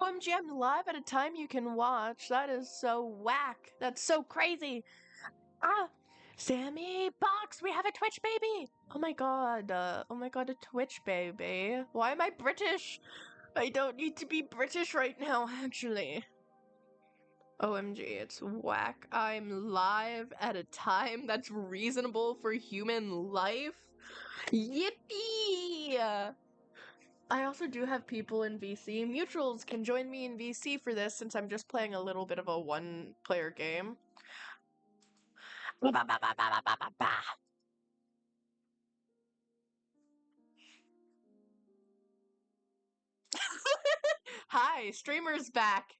OMG, I'm live at a time you can watch. That is so whack. That's so crazy. Ah, Sammy Box, we have a Twitch baby. Oh my god, a Twitch baby. Why am I British? I don't need to be British right now, actually. OMG, it's whack. I'm live at a time that's reasonable for human life. Yippee! I also do have people in VC. Mutuals can join me in VC for this since I'm just playing a little bit of a one-player game. Hi, streamer's back.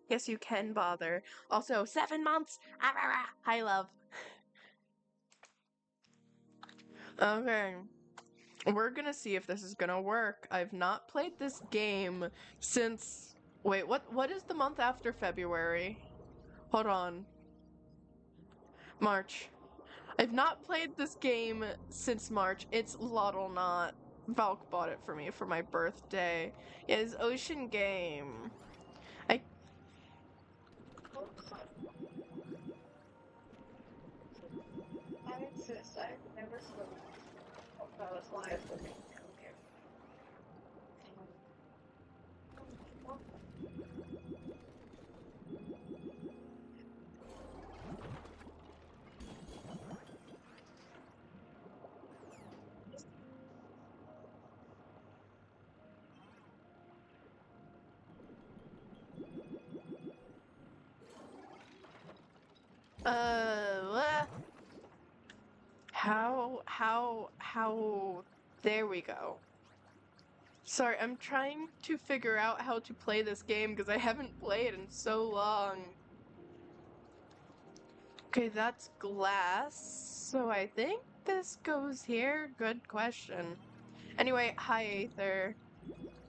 Yes, you can bother. Also, 7 months. Hi, love. Okay. We're gonna see if this is gonna work. I've not played this game since... Wait, what is the month after February? Hold on. March. I've not played this game since March. It's Lottle Not. Valk bought it for me for my birthday. Yeah, it's Ocean Game. I insist. I've never spoken about live with me. What? How, there we go. Sorry, I'm trying to figure out how to play this game because I haven't played in so long. Okay, that's glass. So I think this goes here. Good question. Anyway, hi Aether.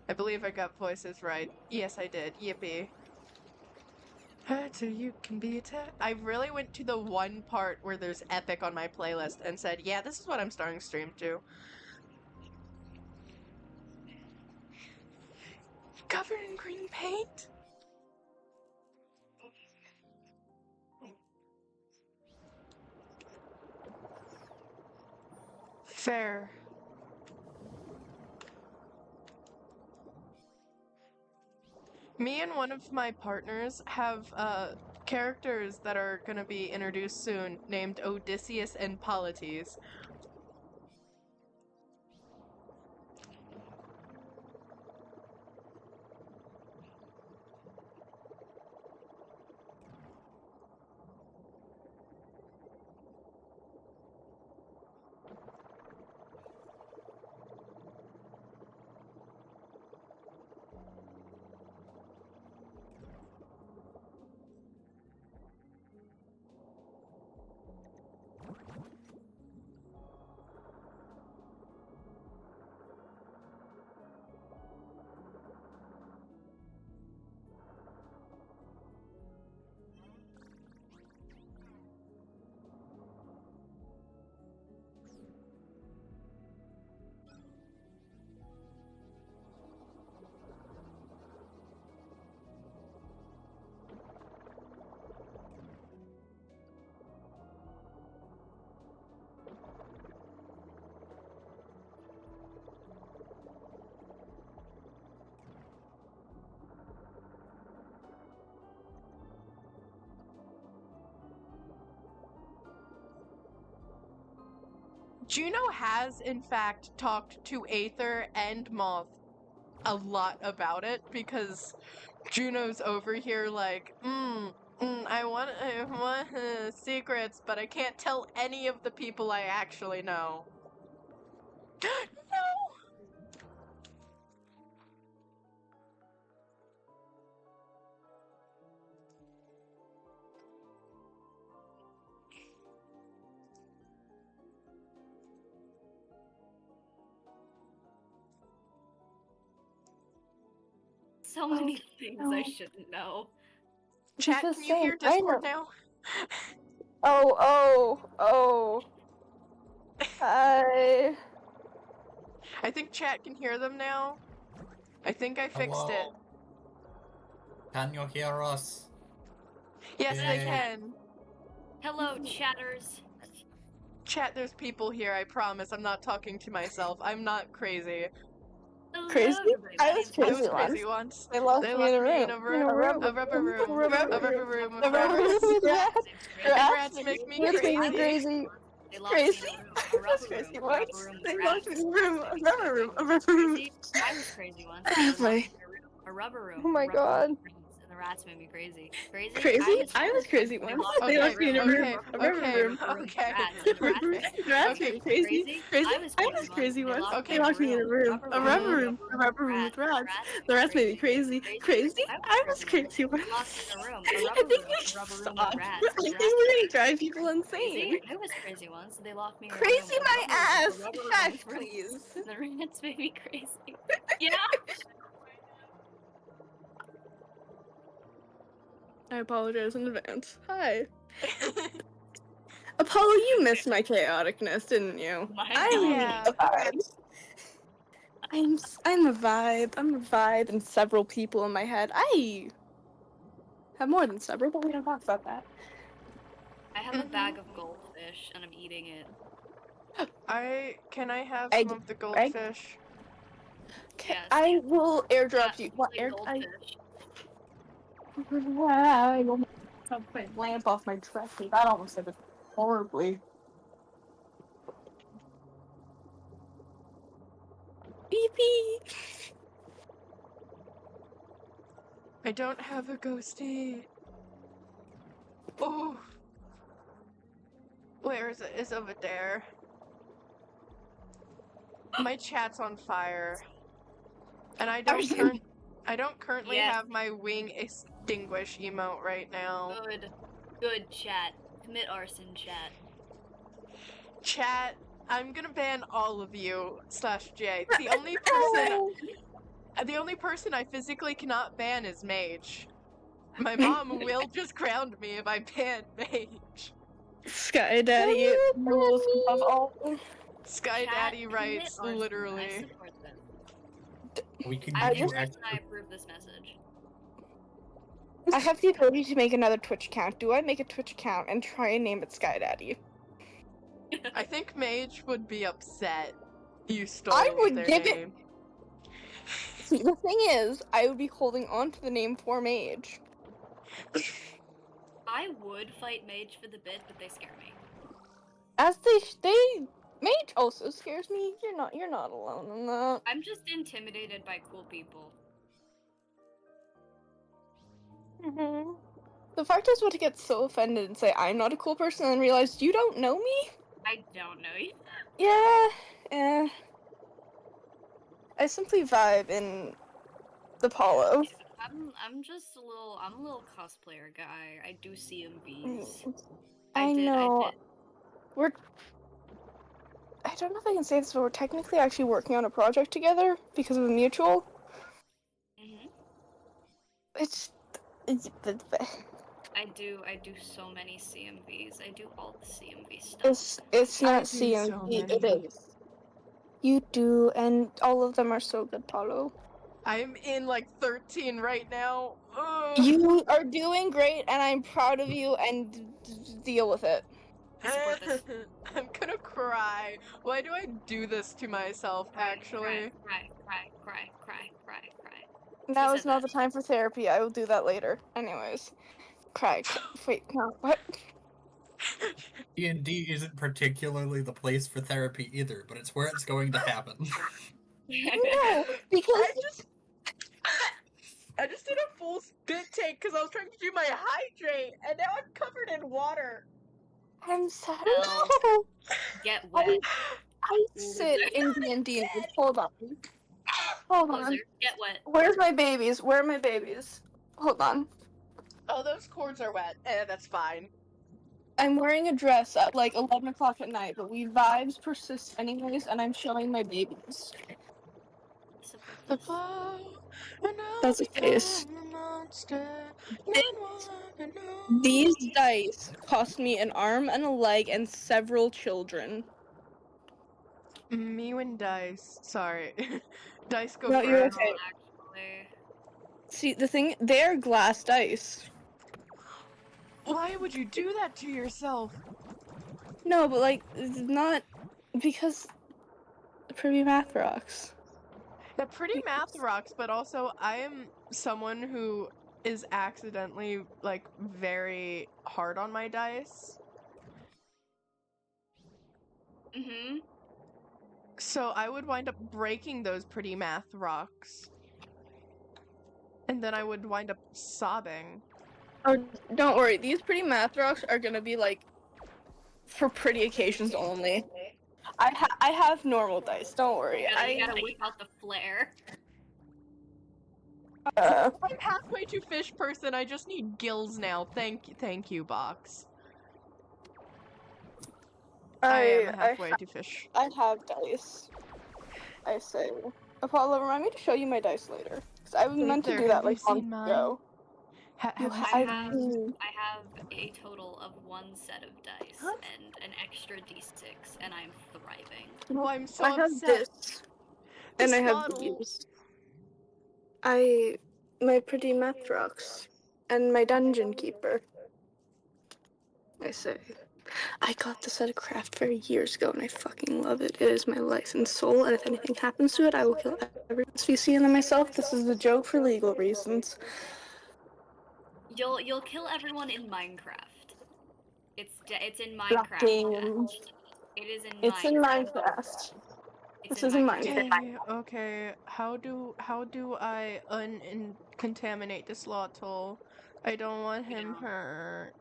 I believe I got voices right. Yes, I did. Yippee. So you can be attacked. I really went to the one part where there's epic on my playlist and said, yeah, this is what I'm starting stream to. Covered in green paint? Fair. Me and one of my partners have characters that are gonna be introduced soon named Odysseus and Polites. Juno has, in fact, talked to Aether and Moth a lot about it because Juno's over here like, I want secrets, but I can't tell any of the people I actually know. No! So many things I shouldn't know. Chat, can you hear Discord now? Oh. Hi. I think chat can hear them now. I think I fixed it. Can you hear us? Yes, they Yay. can. Hello, chatters. Chat, there's people here, I promise. I'm not talking to myself. I'm not crazy. Hello, Crazy? everybody. I My was name's I crazy was Rachel. crazy once. They locked They me in locked a me room. in a room. A rubber room. A rubber room with rubbers. with rats. Your And Rats rats make me Rats make me crazy. crazy. They locked me Crazy. in a room. A rubber room. Crazy A once. rubber room with They rats. locked me in a room. A rubber room. A rubber room. Crazy? I was crazy once. Oh They locked me my- in a rubber room. Oh my A rubber room God. with rats, and the rats made me crazy. Crazy? Crazy? I was crazy They once. locked me They in a locked me in a room. Okay, A rubber okay, room. okay. Rats, and the rats made me Rats Okay. made me crazy. Crazy? I was crazy once. Okay. They locked me in a room. A rubber room. A rubber room with rats. The rats made me crazy. Crazy? I was crazy once. They locked me in a room. A I rubber think room. we A should rubber room stop. with rats. I think we're gonna drive people insane. I was crazy once. They locked me in a room. Crazy A my rubber room, ass! a rubber room Hush, with rats, please. and the rats made me crazy. Yeah. I apologize in advance. Hi. Apollo, you missed my chaoticness, didn't you? Yeah. I'm a vibe. I'm a vibe and several people in my head. I have more than several, but we don't talk about that. I have a bag of goldfish and I'm eating it. Can I have Egg- some of the goldfish? Yes. I will airdrop you. What? Like goldfish. I will put my lamp off my dress. That almost said it horribly. Beep beep. I don't have a ghosty. Oh. Where is it? It's over there. My chat's on fire. And I don't currently Yes. have my wing extinguish emote right now. Good chat. Commit arson, chat. Chat, I'm gonna ban all of you /J. The only person I physically cannot ban is Mage. My mom will just ground me if I ban Mage. Sky Daddy rules above all. Sky Chat, Daddy commit writes arson. I literally. support this. We can I give you just and I approve this message. I have the ability to make another Twitch account. Do I make a Twitch account and try and name it Sky Daddy? I think Mage would be upset you stole I would their give name. See, the thing is, I would be holding on to the name for Mage. I would fight Mage for the bit, but they scare me. As they Mage also scares me. You're not alone in that. I'm just intimidated by cool people. The fact is, what to get so offended and say I'm not a cool person and realize you don't know me. I don't know you. Yeah. I simply vibe in the Polo. I'm just a little cosplayer guy. I do CMVs. I know. I did. I don't know if I can say this, but we're technically actually working on a project together because of a mutual. Mhm. It's I do so many CMVs. I do all the CMV stuff. it's I not do so CMV. It many. is. You do, and all of them are so good, Paulo. I'm in like 13 right now. Ugh. You are doing great, and I'm proud of you. And deal with it. I support this. I'm gonna cry. Why do I do this to myself, actually? Cry. Now Who is said not that? the time for therapy. I will do that later. Anyways, cry. Wait, no, what? D&D isn't particularly the place for therapy either, but it's where it's going to happen. No, because I just did a full spit take because I was trying to do my hydrate, and now I'm covered in water. I'm sorry. Well, No. Get wet. I sit in D&D. Hold on. Hold on. Loser, get wet. Where's my babies? Where are my babies? Hold on. Oh, those cords are wet. That's fine. I'm wearing a dress at like 11 o'clock at night, but vibes persist anyways, and I'm showing my babies. Support this. That's a face. These dice cost me an arm and a leg and several children. Me and Dice. Sorry. Dice go No, you're first. okay. Actually, See, the thing, they're glass dice. Why would you do that to yourself? No, but like, it's not because pretty math rocks. The pretty math rocks, but also I am someone who is accidentally like very hard on my dice. mm-hmm. So I would wind up breaking those pretty math rocks. And then I would wind up sobbing. Oh, don't worry. These pretty math rocks are gonna be like for pretty occasions only. I have normal dice. Don't worry. You gotta whip out the flare. Uh, I'm halfway to fish person. I just need gills now. Thank you, box. I am halfway to fish. I have dice. I say. Apollo, remind me to show you my dice later. Because I meant to There, do that have you like seen months mine? ago. Have You you ha- seen I've mine? seen- I have a total of 1 set of dice and an extra d6, and I'm thriving. Oh, I'm so I have upset. this, and I have bottle. these. My pretty math rocks, and my dungeon keeper. I say. I got this at a craft fair years ago, and I fucking love it. It is my life and soul, and if anything happens to it, I will kill every species and myself. This is a joke for legal reasons. You'll kill everyone in Minecraft. It's in Minecraft. Fucking. It is in It's in Minecraft. It's This in isn't Minecraft. Okay. How do I contaminate this lottle? I don't want him hurt.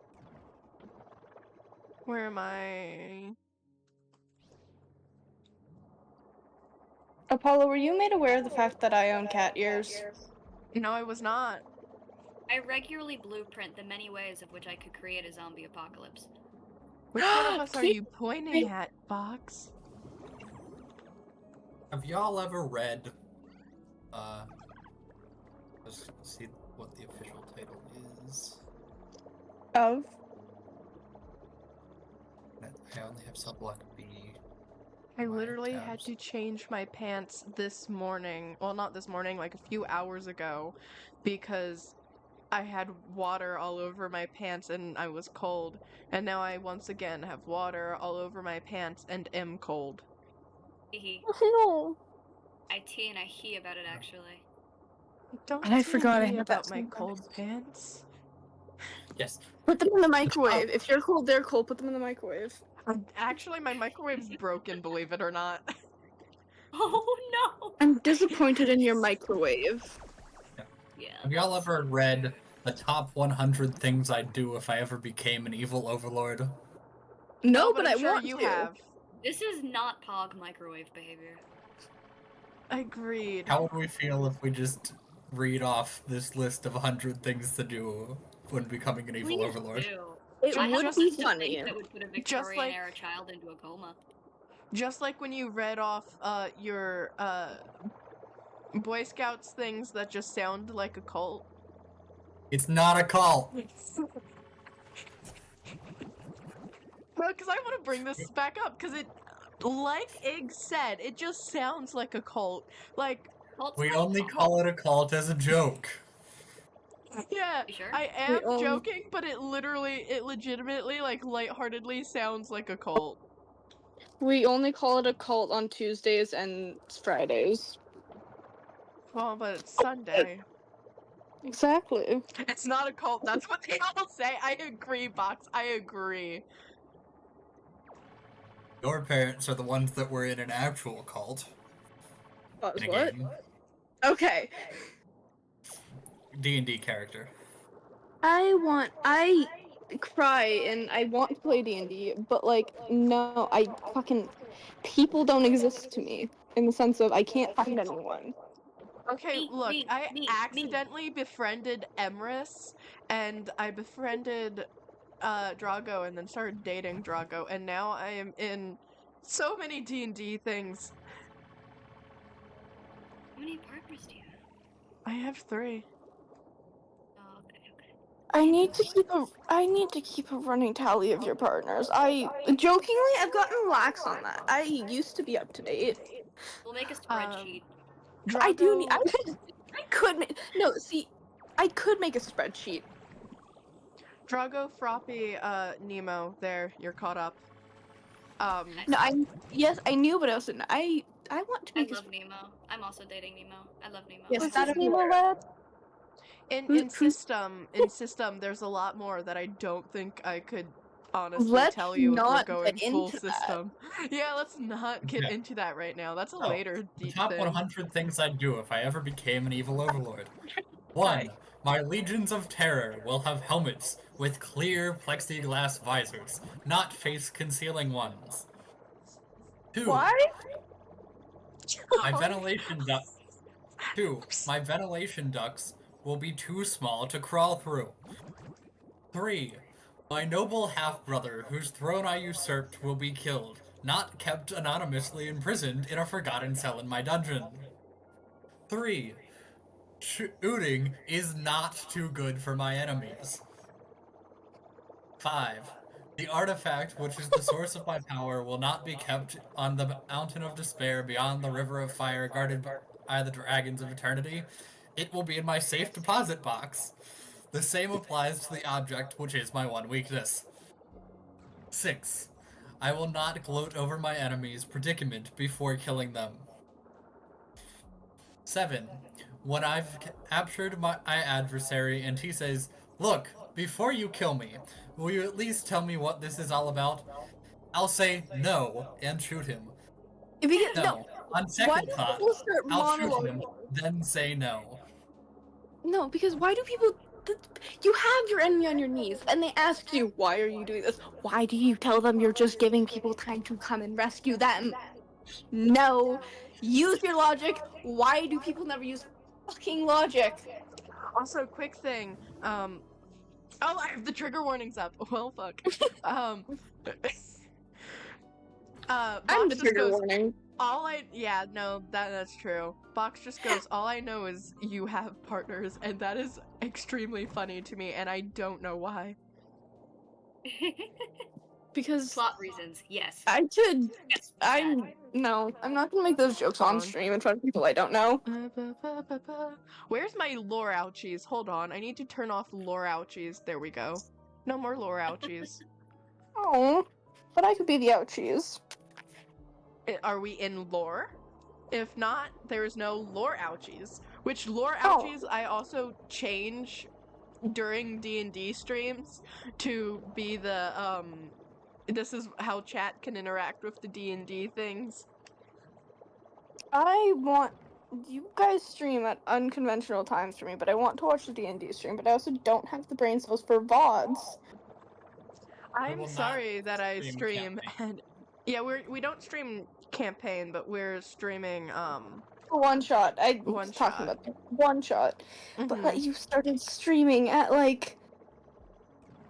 Where am I? Apollo, were you made aware of the fact that I own cat ears? No, I was not. I regularly blueprint the many ways of which I could create a zombie apocalypse. Which one of us are you pointing at, Box? Have y'all ever read, let's see what the official title is. Of? I only have Subblock B. I my literally had tabs. to change my pants this morning. Well, not this morning, like a few hours ago, because I had water all over my pants and I was cold. And now I once again have water all over my pants and am cold. Hehe. No. I tea and I he about it actually. Don't And I tell forgot I me had about that my sometimes. cold pants. Yes. Put them in the microwave. If you're cold, they're cold. Put them in the microwave. Actually, my microwave's broken, believe it or not. Oh no! I'm disappointed in your microwave. Yeah. Have y'all ever read the top 100 things I'd do if I ever became an evil overlord? No, but I'm I sure want you to. have. This is not Pog microwave behavior. Agreed. How would we feel if we just read off this list of 100 things to do when becoming an evil overlord? Do. It I have would a be list of funny. things that would put a Victorian era child into a coma. Just like when you read off your Boy Scouts things that just sound like a cult. It's not a cult! Well, because I want to bring this back up, because it, like Ig said, it just sounds like a cult. Like, Cults We have only cults. call it a cult as a joke. yeah, You sure? I am joking, but it legitimately, like, lightheartedly sounds like a cult. We only call it a cult on Tuesdays and Fridays. Well, but it's Sunday. Exactly. It's not a cult, that's what they all say. I agree, Box, I agree. Your parents are the ones that were in an actual cult. In a What? game. Okay. D&D character. I cry and I want to play D&D, but like, no, people don't exist to me in the sense of I can't find anyone. Okay, look, I accidentally befriended Emrys, and I befriended Drago, and then started dating Drago, and now I am in so many D&D things. How many partners do you have? I have 3. Oh, okay. I need to keep a running tally of your partners. Jokingly, I've gotten lax on that. I used to be up to date. We'll make a spreadsheet. I do need. Drago, I could make. No, see, I could make a spreadsheet. Drago, Froppy, Nemo, there, you're caught up. No, yes, I knew, but I also I want to I make love Nemo. I'm also dating Nemo. I love Nemo. Yes, What's that his I'm name, aware. lad? In Who's- system, there's a lot more that I don't think I could honestly Let's tell you if we're not going get full into that. system. Yeah, let's not get Okay. into that right now. That's a So, later The deep top thing. 100 things I'd do if I ever became an evil overlord. 1. My legions of terror will have helmets with clear plexiglass visors, not face-concealing ones. 2. Why? My ventilation ducts. 2. My ventilation ducts will be too small to crawl through. 3. My noble half-brother whose throne I usurped will be killed, not kept anonymously imprisoned in a forgotten cell in my dungeon. 3. Shooting is not too good for my enemies. 5. The artifact, which is the source of my power, will not be kept on the mountain of despair beyond the river of fire guarded by the dragons of eternity. It will be in my safe deposit box. The same applies to the object, which is my one weakness. 6. I will not gloat over my enemy's predicament before killing them. 7. When I've captured my adversary and he says, "Look, before you kill me, will you at least tell me what this is all about?" I'll say no and shoot him. No. On Why second do thought, people start I'll shoot monologuing? him, then say no. No, because why do people? You have your enemy on your knees, and they ask you, "Why are you doing this?" Why do you tell them you're just giving people time to come and rescue them? No, use your logic. Why do people never use fucking logic? Also, quick thing. Oh, I have the trigger warnings up. Well, fuck. Um. I'm Box the just trigger goes. warning. Yeah, no, that's true. Box just goes, all I know is you have partners, and that is extremely funny to me, and I don't know why. Because Plot reasons, yes. I could. Yes, bad. I'm not gonna make those jokes on stream in front of people I don't know. Where's my lore ouchies? Hold on, I need to turn off lore ouchies. There we go. No more lore ouchies. Oh, but I could be the ouchies. Are we in lore? If not, there is no lore ouchies. Which lore Oh. ouchies I also change during D&D streams to be the this is how chat can interact with the D&D things. I want you guys stream at unconventional times for me, but I want to watch the D&D stream, but I also don't have the brain cells for VODs. I'm will sorry not that I stream stream and yeah, we don't stream campaign, but we're streaming One shot. I one was talking shot. about one shot. But Mhm. you started streaming at like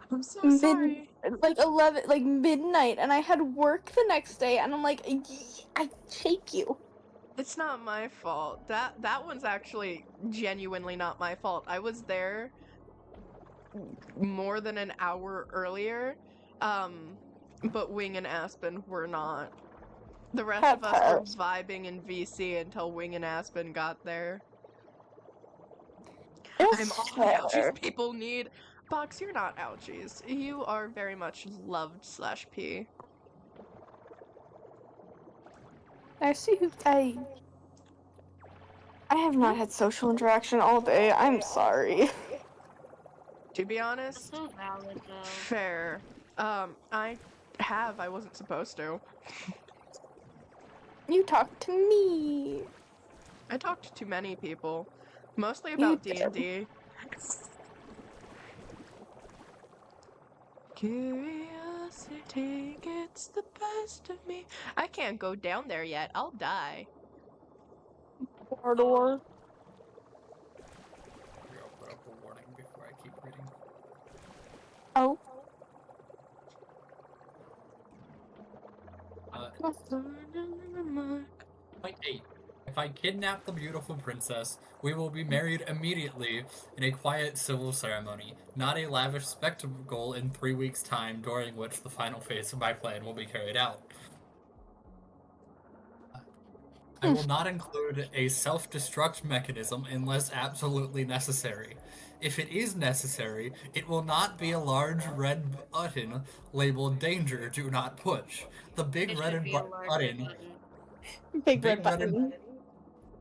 I'm so sorry. like 11, like midnight, and I had work the next day, and I'm like, I hate you. It's not my fault. That one's actually genuinely not my fault. I was there more than an hour earlier. But Wing and Aspen were not. The rest of us were vibing in VC until Wing and Aspen got there. I'm all the ouchies people need. Box, you're not ouchies. You are very much loved /P. I see who I have not had social interaction all day. I'm sorry. To be honest, So valid though. fair. I wasn't supposed to. You talked to me. I talked to many people, mostly about D&D. Curiosity gets the best of me. I can't go down there yet. I'll die. Mordor. Here, I'll put up a warning before I keep reading. Oh. Point 8. if I kidnap the beautiful princess, we will be married immediately in a quiet civil ceremony, not a lavish spectacle in 3 weeks' time, during which the final phase of my plan will be carried out. I will not include a self-destruct mechanism unless absolutely necessary. If it is necessary, it will not be a large red button labeled "Danger, do not push." The big It red should be a large red button, button. Big red button.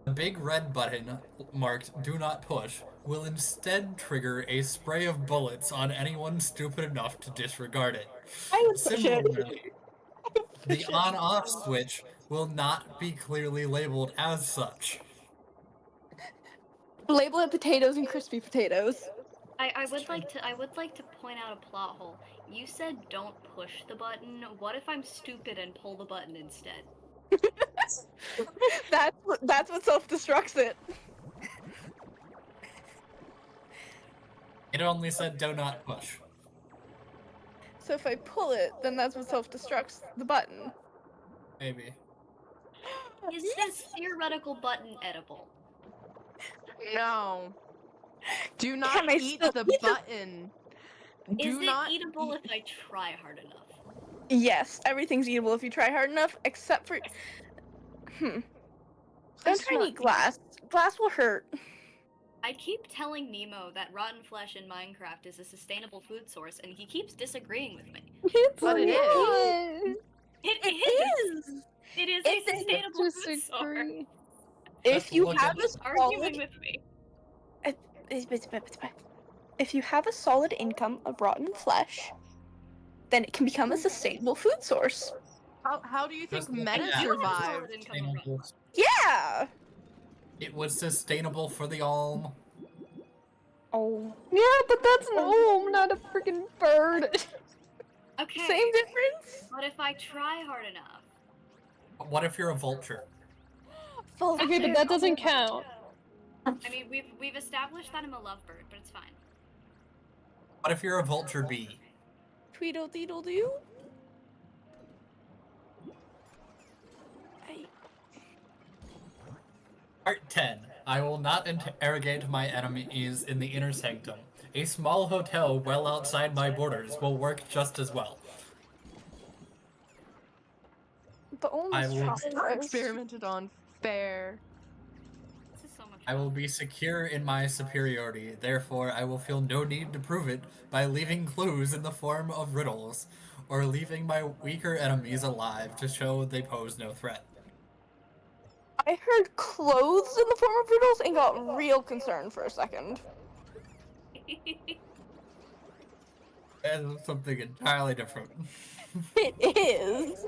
the big red button marked "Do not push" will instead trigger a spray of bullets on anyone stupid enough to disregard it. I would push it. Similarly, the on-off switch will not be clearly labeled as such. Label it potatoes and crispy potatoes. I would like to point out a plot hole. You said don't push the button. What if I'm stupid and pull the button instead? That's what self-destructs it. It only said "Do not push." So if I pull it, then that's what self-destructs the button. Maybe. Is this theoretical button edible? No. Do Can not I eat still the eat the- button. Is Do it not eatable eat- if I try hard enough? Yes, everything's eatable if you try hard enough, except for... Don't Please try do to not eat glass. Glass will hurt. I keep telling Nemo that rotten flesh in Minecraft is a sustainable food source, and he keeps disagreeing with me. It's But it is. It It is! is! It is It a is. sustainable food source! Disagree. If you Look have at a He's arguing solid... with me. If you have a solid income of rotten flesh, then it can become a sustainable food source. How do you think Just look men at You have a survived? solid income of Sustainable. rotten. Yeah! It was sustainable for the alm. Oh. Yeah, but that's an ohm, not a freaking bird. Okay, Same difference? but if I try hard enough... What if you're a vulture? Okay, but that doesn't count. I mean, we've established that I'm a lovebird, but it's fine. What if you're a vulture bee? Tweedle-deedle-doo? Part 10. I will not interrogate my enemies in the inner sanctum. A small hotel well outside my borders will work just as well. The only I will- Experimented on. Fair. This is so much I will be secure in my superiority, therefore I will feel no need to prove it by leaving clues in the form of riddles, or leaving my weaker enemies alive to show they pose no threat. I heard clothes in the form of riddles and got real concerned for a second. That is something entirely different. It is.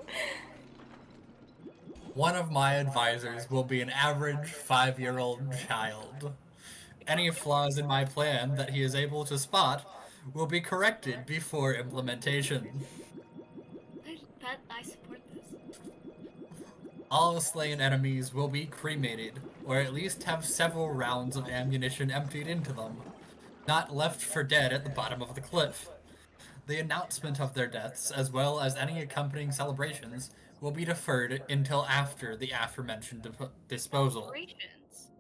One of my advisors will be an average 5-year-old child. Any flaws in my plan that he is able to spot will be corrected before implementation. I support this. All slain enemies will be cremated, or at least have several rounds of ammunition emptied into them, not left for dead at the bottom of the cliff. The announcement of their deaths, as well as any accompanying celebrations, will be deferred until after the aforementioned disposal. Celebrations.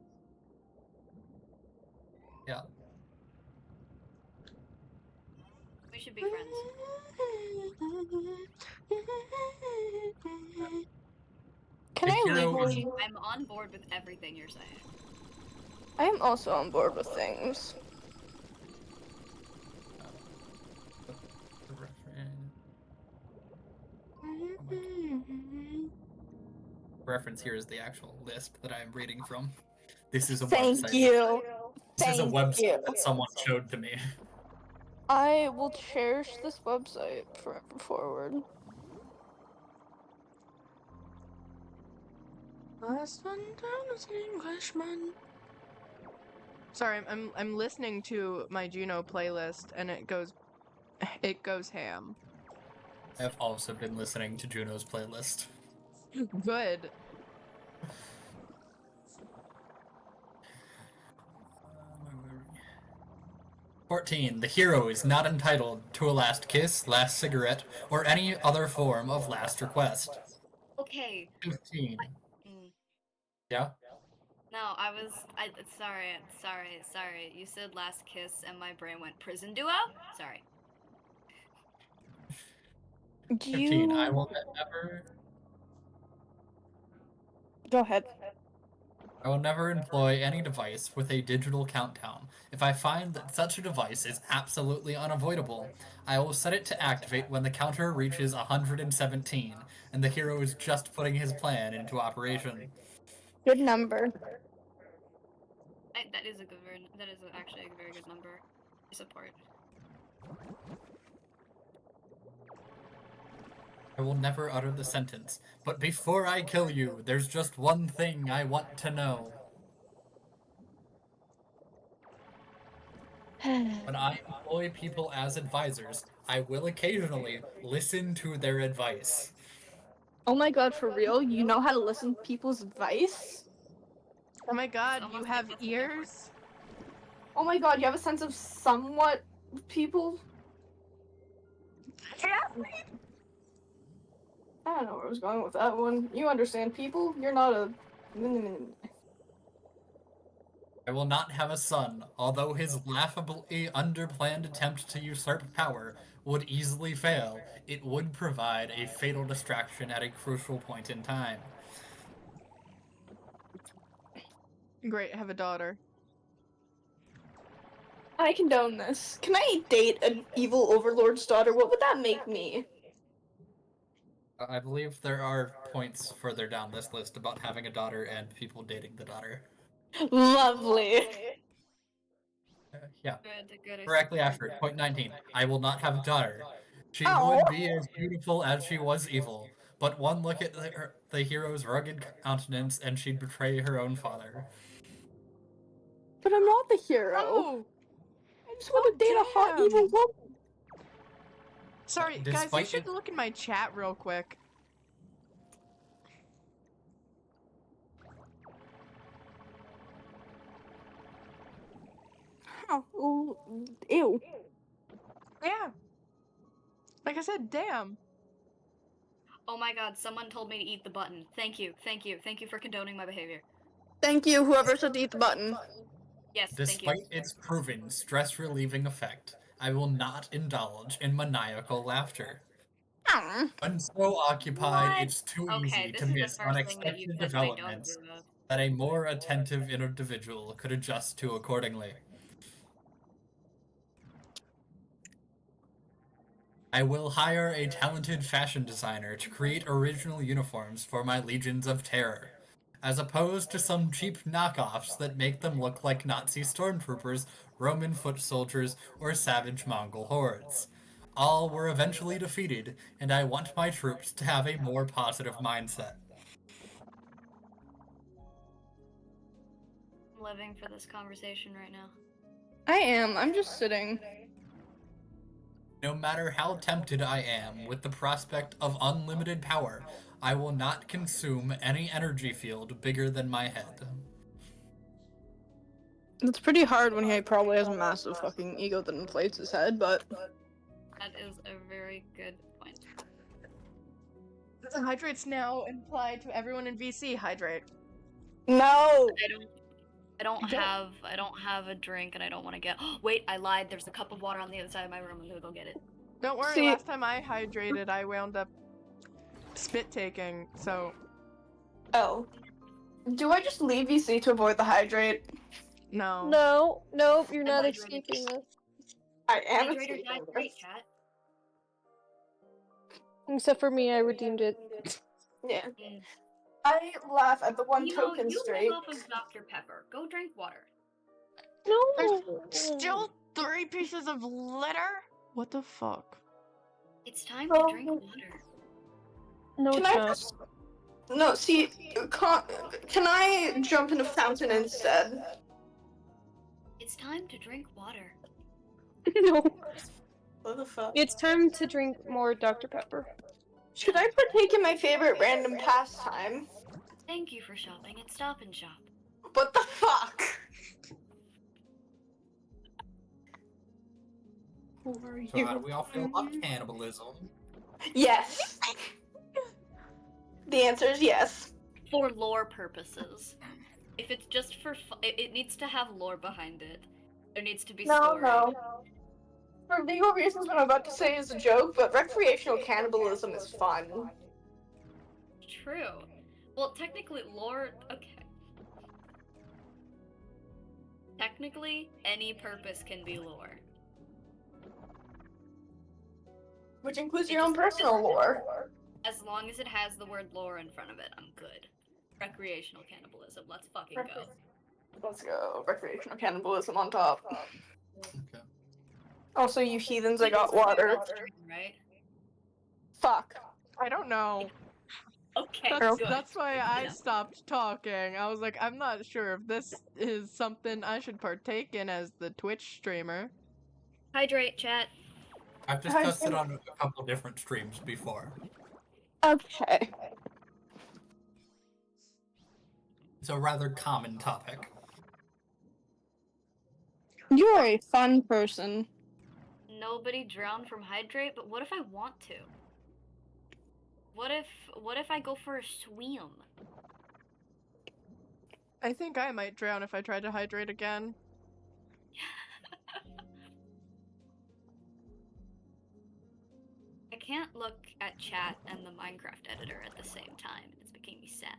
Yeah. We should be friends. Can The I hero legally... I'm on board with everything you're saying. I am also on board with things. Reference here is the actual list that I am reading from. This is a Thank website. you. This is a Thank website you. that someone showed to me. I will cherish this website forever forward. Last one down is an Englishman. Sorry, I'm listening to my Juno playlist and it goes ham. I have also been listening to Juno's playlist. Good. 14. The hero is not entitled to a last kiss, last cigarette, or any other form of last request. Okay. 15. Mm. Yeah? No, sorry. You said last kiss and my brain went prison duo? Sorry. 15. I will never. Go ahead. I will never employ any device with a digital countdown. If I find that such a device is absolutely unavoidable, I will set it to activate when the counter reaches 117 and the hero is just putting his plan into operation. Good number. That is actually a very good number. I support. I will never utter the sentence, but before I kill you, there's just one thing I want to know. When I employ people as advisors, I will occasionally listen to their advice. Oh my god, for real? You know how to listen to people's advice? Oh my god, almost you like have it's an effort. ears? Oh my god, you have a sense of somewhat people? Yeah. I don't know where I was going with that one. You understand people? You're not a... I will not have a son, although his laughably underplanned attempt to usurp power would easily fail. It would provide a fatal distraction at a crucial point in time. Great, have a daughter. I condone this. Can I date an evil overlord's daughter? What would that make me? I believe there are points further down this list about having a daughter and people dating the daughter. Lovely. Yeah. Good. Directly after it, point 19. I will not have a daughter. She Oh. would be as beautiful as she was evil, but one look at the hero's rugged countenance and she'd betray her own father. But I'm not the hero. Oh! I just want to date a hot damn. evil woman. Sorry, guys, you Despite should look in my chat real quick. Oh, ew. Yeah. Like I said, damn. Oh my god, someone told me to eat the button. Thank you for condoning my behavior. Thank you, whoever said to eat the button. Yes, thank you. Despite its proven stress-relieving effect, I will not indulge in maniacal laughter. When so occupied, What? it's too Okay, easy this to is the miss first thing that you unexpected said that I don't developments approve of. that a more attentive individual could adjust to accordingly. I will hire a talented fashion designer to create original uniforms for my legions of terror, as opposed to some cheap knockoffs that make them look like Nazi stormtroopers, Roman foot soldiers, or savage Mongol hordes. All were eventually defeated, and I want my troops to have a more positive mindset. I'm living for this conversation right now. I am. I'm just sitting. No matter how tempted I am with the prospect of unlimited power, I will not consume any energy field bigger than my head. It's pretty hard when he probably has a massive fucking ego that inflates his head, but... That is a very good point. Hydrate's now implied to everyone in VC. Hydrate. No! I don't have a drink and I don't want to get. Wait, I lied. There's a cup of water on the other side of my room. I'm gonna go get it. Don't worry, See- last time I hydrated, I wound up spit taking, so... Oh. Do I just leave VC to avoid the hydrate? No. No, nope, you're not Hydrated. escaping this. I am Hydrator escaping died this. great, cat. Except for me, I redeemed it. Yeah. Mm. I laugh at the one You token straight. live off of Dr. Pepper. Go drink water. No! Still 3 pieces of litter? What the fuck? It's time to drink water. No, Can it's I not. just... No, see, can I jump in a fountain instead? It's time to drink water. No. What the fuck? It's time to drink more Dr. Pepper. Should I partake in my favorite random pastime? Thank you for shopping at Stop and Shop. What the fuck? Who are So you? how do we all feel about cannibalism? Yes. The answer is yes. For lore purposes. If it's just for it needs to have lore behind it. There needs to be No, story. no. For legal reasons, what I'm about to say is a joke, but recreational cannibalism is fun. True. Well, technically, lore. Okay. Technically, any purpose can be lore. Which includes your own personal lore. As long as it has the word lore in front of it, I'm good. Recreational cannibalism. Let's fucking go. Let's go. Recreational cannibalism on top. Okay. Also, you heathens, I got water. Right? Fuck. I don't know. Okay, That's, good. that's why I Yeah. stopped talking. I was like, I'm not sure if this is something I should partake in as the Twitch streamer. Hydrate, chat. I've discussed it on a couple different streams before. Okay. It's a rather common topic. You are a fun person. Nobody drowned from hydrate, but what if I want to? What if I go for a swim? I think I might drown if I tried to hydrate again. I can't look at chat and the Minecraft editor at the same time. It's making me sad.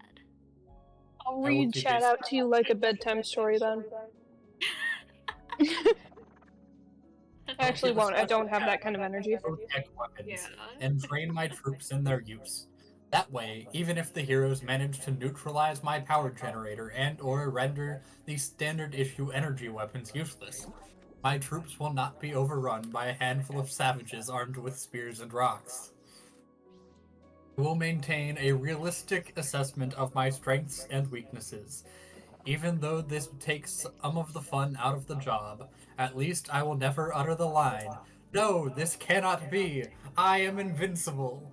I'll will read keep chat it- out to you like a bedtime story then. I actually won't. I don't have that kind of energy. Protect weapons Yeah. and train my troops in their use. That way, even if the heroes manage to neutralize my power generator and/or render these standard issue energy weapons useless, my troops will not be overrun by a handful of savages armed with spears and rocks. I will maintain a realistic assessment of my strengths and weaknesses. Even though this takes some of the fun out of the job, at least I will never utter the line, "No, this cannot be! I am invincible!"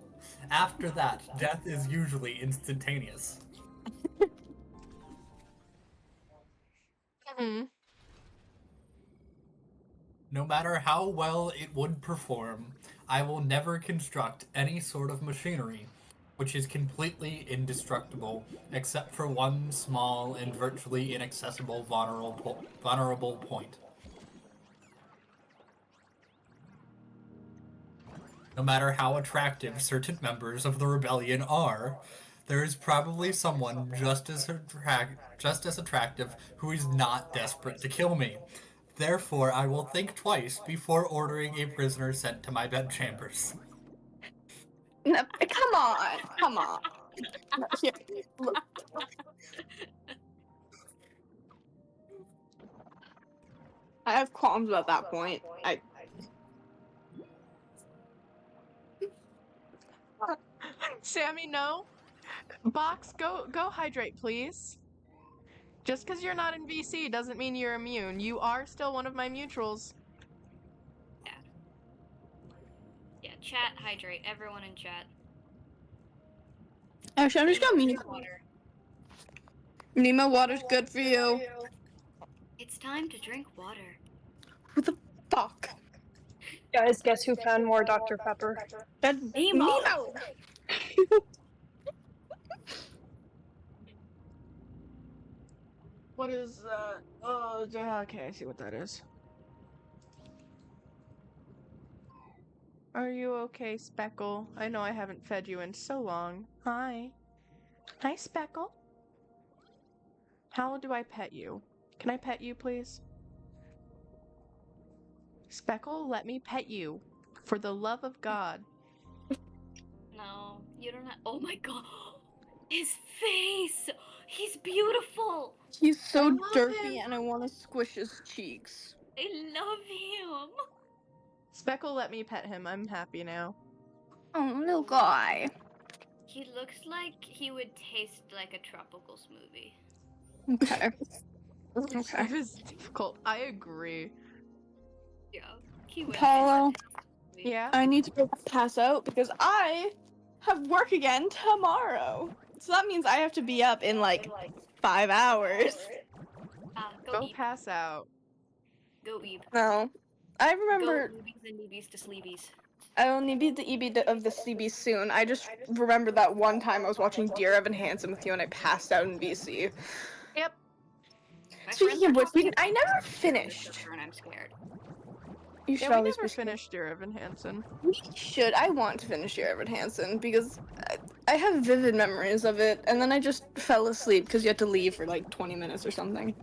After that, death is usually instantaneous. Hmm. No matter how well it would perform, I will never construct any sort of machinery which is completely indestructible, except for one small and virtually inaccessible vulnerable point. No matter how attractive certain members of the rebellion are, there is probably someone just as attractive who is not desperate to kill me. Therefore, I will think twice before ordering a prisoner sent to my bedchambers. No, come on. Come on. No, here, look. I have qualms about that point. Sammy, no. Box, go hydrate, please. Just because you're not in VC doesn't mean you're immune. You are still one of my mutuals. Yeah, chat, hydrate. Everyone in chat. Actually, I'm just gonna mean Water. Nemo water's good for you. It's time to drink water. Who the fuck? Guys, guess who found more Dr. Pepper? That Nemo! What is that? Oh, okay, I see what that is. Are you okay, Speckle? I know I haven't fed you in so long. Hi. Hi, Speckle. How do I pet you? Can I pet you, please? Speckle, let me pet you. For the love of God. No, you don't have. Oh my god! His face! He's beautiful! He's so love derpy him. and I want to squish his cheeks. I love him! Speckle, let me pet him. I'm happy now. Oh, little guy. He looks like he would taste like a tropical smoothie. Okay. That is difficult. I agree. Yeah, he would. Paulo, Yeah? I need to go pass out because I have work again tomorrow. So that means I have to be up in like 5 hours. Go Go eat. pass out. Go eat. No. I remember Go EBs and EBs to sleebies. I will need the EB of the CB soon. I just remember that one time I was watching Dear Evan Hansen with you and I passed out in VC. Yep. My Speaking friends of are which, talking I about never it, finished. and I'm scared. You should Yeah, we always never be scared. finished Dear Evan Hansen. We should. I want to finish Dear Evan Hansen because I have vivid memories of it, and then I just fell asleep because you had to leave for like 20 minutes or something.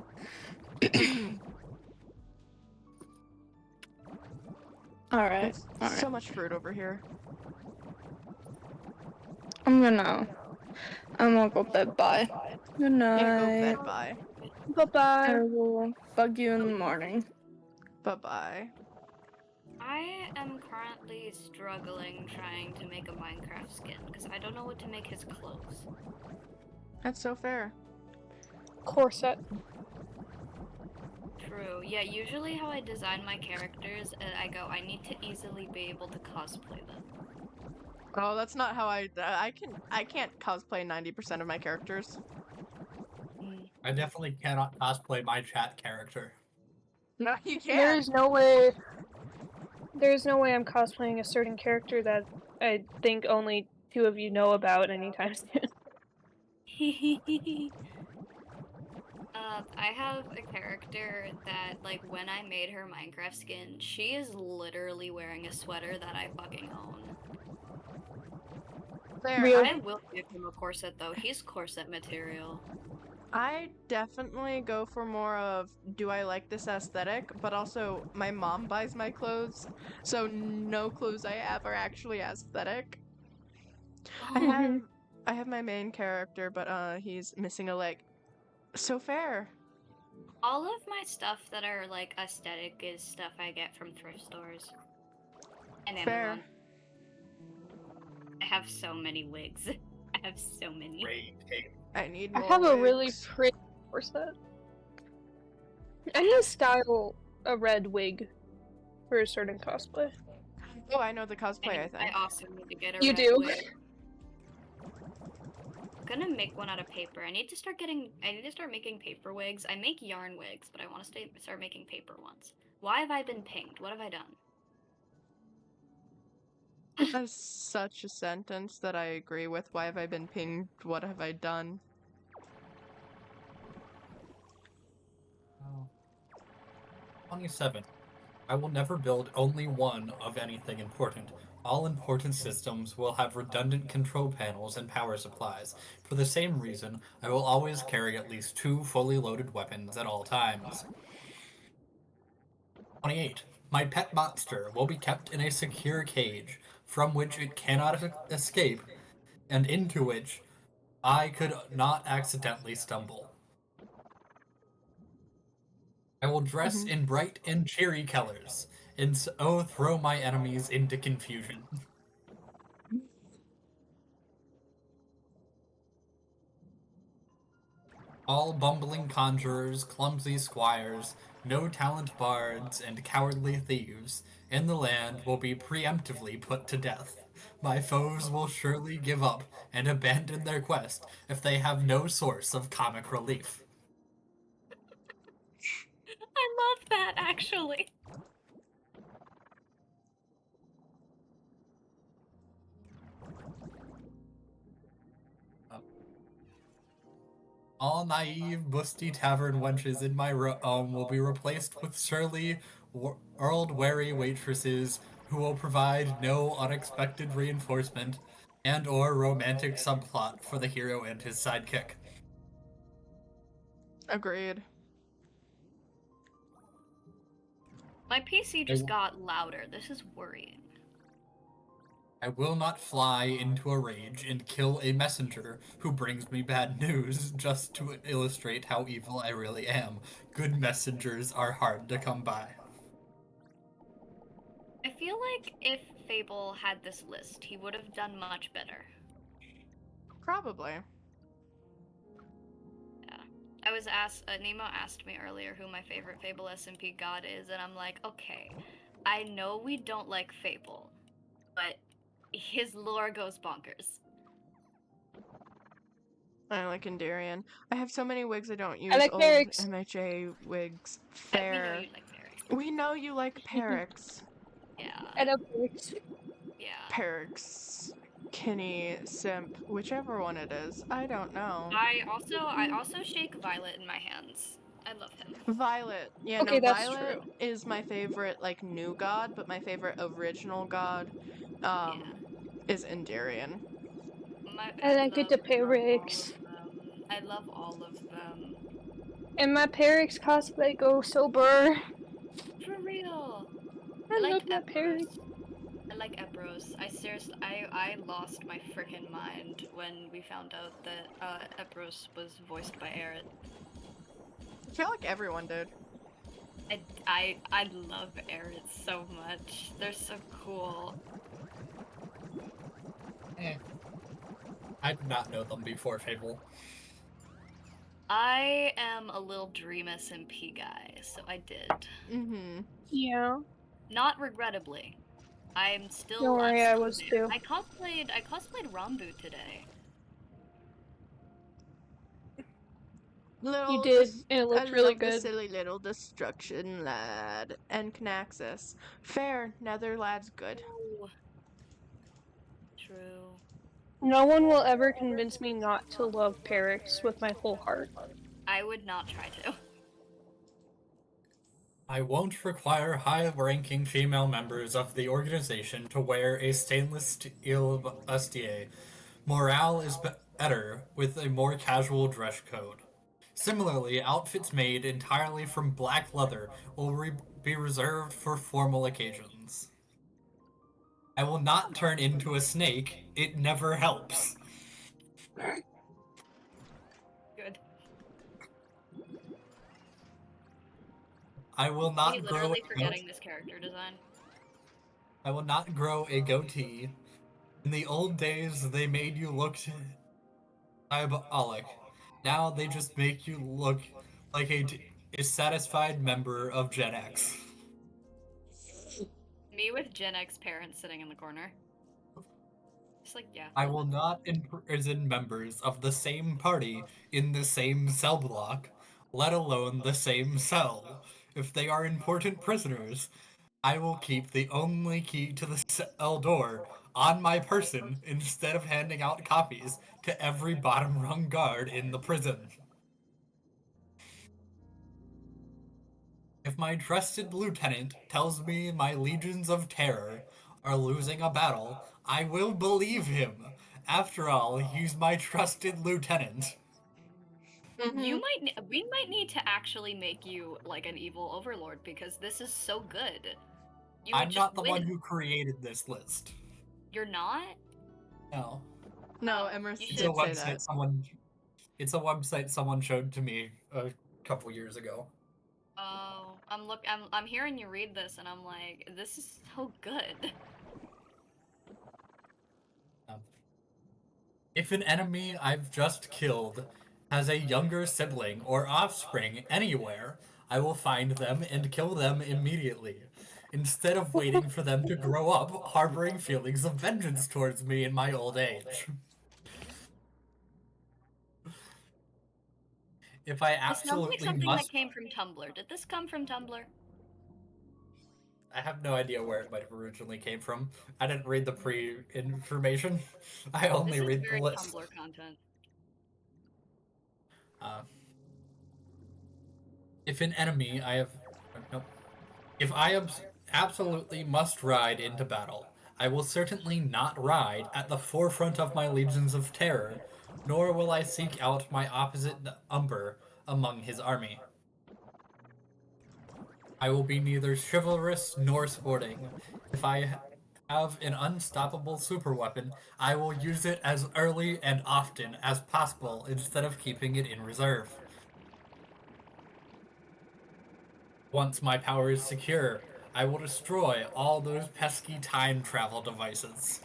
Alright, There's alright. so much fruit over here. I'm gonna go bed. Bye. Good Yeah, go night. bed. Bye. I Bye-bye. will bug you in the morning. Bye bye. I am currently struggling trying to make a Minecraft skin because I don't know what to make his clothes. That's so fair. Corset. True. Yeah, usually how I design my characters, I go, I need to easily be able to cosplay them. Oh, that's not how I can't cosplay 90% of my characters. I definitely cannot cosplay my chat character. No, you can't. There's no way I'm cosplaying a certain character that I think only 2 of you know about anytime soon. I have a character that, like, when I made her Minecraft skin, she is literally wearing a sweater that I fucking own. Fair. Really? I will give him a corset, though. He's corset material. I definitely go for more of, do I like this aesthetic? But also, my mom buys my clothes, so no clothes I have are actually aesthetic. I have my main character, but he's missing a leg. So fair. All of my stuff that are, like, aesthetic is stuff I get from thrift stores. And Fair. Amazon. I have so many wigs. I have so many. I need I more have a really wigs. pretty corset. I need to style a red wig for a certain cosplay. Oh, I know the cosplay, I think. I also need to get a You red do? wig. I'm gonna make one out of paper. I need to start making paper wigs. I make yarn wigs, but I want to start making paper ones. Why have I been pinged? What have I done? That is such a sentence that I agree with. Why have I been pinged? What have I done? 27. I will never build only one of anything important. All important systems will have redundant control panels and power supplies. For the same reason, I will always carry at least 2 fully loaded weapons at all times. 28. My pet monster will be kept in a secure cage, from which it cannot escape, and into which I could not accidentally stumble. I will dress in bright and cheery colors, and so throw my enemies into confusion. All bumbling conjurers, clumsy squires, no-talent bards, and cowardly thieves in the land will be preemptively put to death. My foes will surely give up and abandon their quest if they have no source of comic relief. I love that, actually. All naive, busty tavern wenches in my realm will be replaced with surly, world-weary waitresses who will provide no unexpected reinforcement and or romantic subplot for the hero and his sidekick. Agreed. My PC just got louder. This is worrying. I will not fly into a rage and kill a messenger who brings me bad news just to illustrate how evil I really am. Good messengers are hard to come by. I feel like if Fable had this list, he would have done much better. Probably. Yeah. Nemo asked me earlier who my favorite Fable SMP god is, and I'm like, okay, I know we don't like Fable, but his lore goes bonkers. I like Endarian. I have so many wigs I don't use. I like Old Perix. MHA wigs. We know Fair. you like Perix. We know you like Perix. Yeah. I know Perix. Yeah. Perix. Kinney, Simp, whichever one it is. I don't know. I also shake Violet in my hands. I love him. Violet. Yeah, Okay, no, that's Violet true. is my favorite, like, new god, but my favorite original god, Yeah. is Endarian. And I get the love all Pyrex. of them. I love all of them. And my Pyrex cosplay goes sober. For real. I I love like my Epros. Pyrex. I like Epros. I seriously, I lost my freaking mind when we found out that Epros was voiced by Aerith. I feel like everyone did. I love Aerith so much. They're so cool. I did not know them before Fable. I am a little Dream SMP guy, so I did. Mm-hmm. Yeah. Not regrettably. I'm still. Don't worry, I still was there. too. I cosplayed Rambu today. You did, and it I looked really love the good. silly little destruction lad and Knaxus. Fair, Nether lad's good. Ooh. True. No one will ever convince me not to love Pyrex with my whole heart. I would not try to. I won't require high-ranking female members of the organization to wear a stainless steel bustier. Morale is better with a more casual dress code. Similarly, outfits made entirely from black leather will be reserved for formal occasions. I will not turn into a snake. It never helps. Good. I will Me not grow literally a forgetting this character design. I will not grow a goatee. In the old days, they made you look diabolic. Now they just make you look like a dissatisfied member of Gen X. Me with Gen X parents sitting in the corner. Just like, yeah. I will not imprison members of the same party in the same cell block, let alone the same cell. If they are important prisoners, I will keep the only key to the cell door on my person instead of handing out copies to every bottom rung guard in the prison. If my trusted lieutenant tells me my legions of terror are losing a battle, I will believe him. After all, he's my trusted lieutenant. We might need to actually make you like an evil overlord because this is so good. You would I'm just not the win. one who created this list. You're not? No. No, Oh, Emerson you It's a did say website that. someone someone showed to me a couple years ago. Oh, I'm hearing you read this and I'm like, this is so good. If an enemy I've just killed has a younger sibling or offspring anywhere, I will find them and kill them immediately, instead of waiting for them to grow up harboring feelings of vengeance towards me in my old age. If I This sounds like absolutely something must, that came from Tumblr. Did this come from Tumblr? I have no idea where it might have originally came from. I didn't read the pre-information. I only This is read the very list. Tumblr content. If an enemy I have... Nope. If I absolutely must ride into battle, I will certainly not ride at the forefront of my legions of terror, nor will I seek out my opposite Umber among his army. I will be neither chivalrous nor sporting. If I have an unstoppable superweapon, I will use it as early and often as possible instead of keeping it in reserve. Once my power is secure, I will destroy all those pesky time travel devices.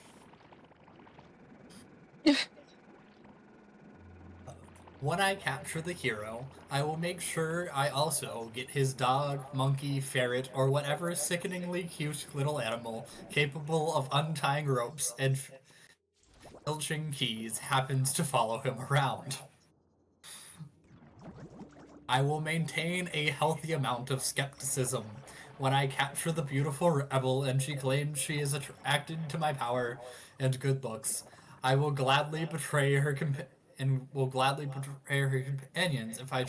When I capture the hero, I will make sure I also get his dog, monkey, ferret, or whatever sickeningly cute little animal capable of untying ropes and filching keys happens to follow him around. I will maintain a healthy amount of skepticism when I capture the beautiful rebel and she claims she is attracted to my power and good looks. I will gladly betray her and will gladly betray her companions if I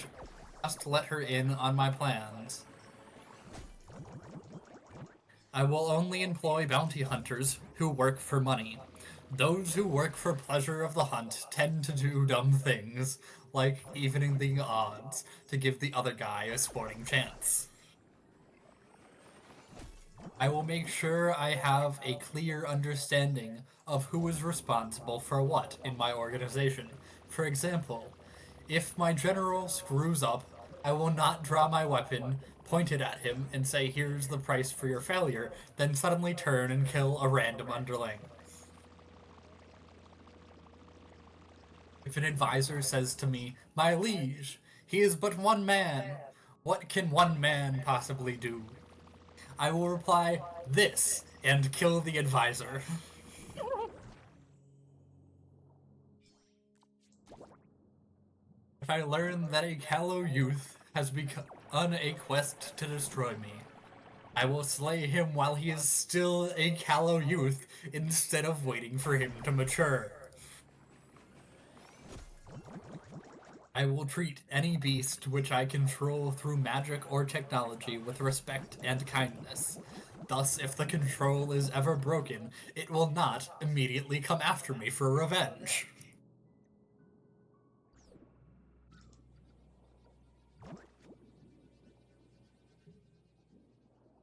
Just let her in on my plans. I will only employ bounty hunters who work for money. Those who work for pleasure of the hunt tend to do dumb things, like evening the odds to give the other guy a sporting chance. I will make sure I have a clear understanding of who is responsible for what in my organization. For example, if my general screws up, I will not draw my weapon, point it at him, and say, "Here's the price for your failure," then suddenly turn and kill a random underling. If an advisor says to me, "My liege, he is but one man. What can one man possibly do?" I will reply, "This," and kill the advisor. If I learn that a callow youth has begun a quest to destroy me, I will slay him while he is still a callow youth instead of waiting for him to mature. I will treat any beast which I control through magic or technology with respect and kindness. Thus, if the control is ever broken, it will not immediately come after me for revenge.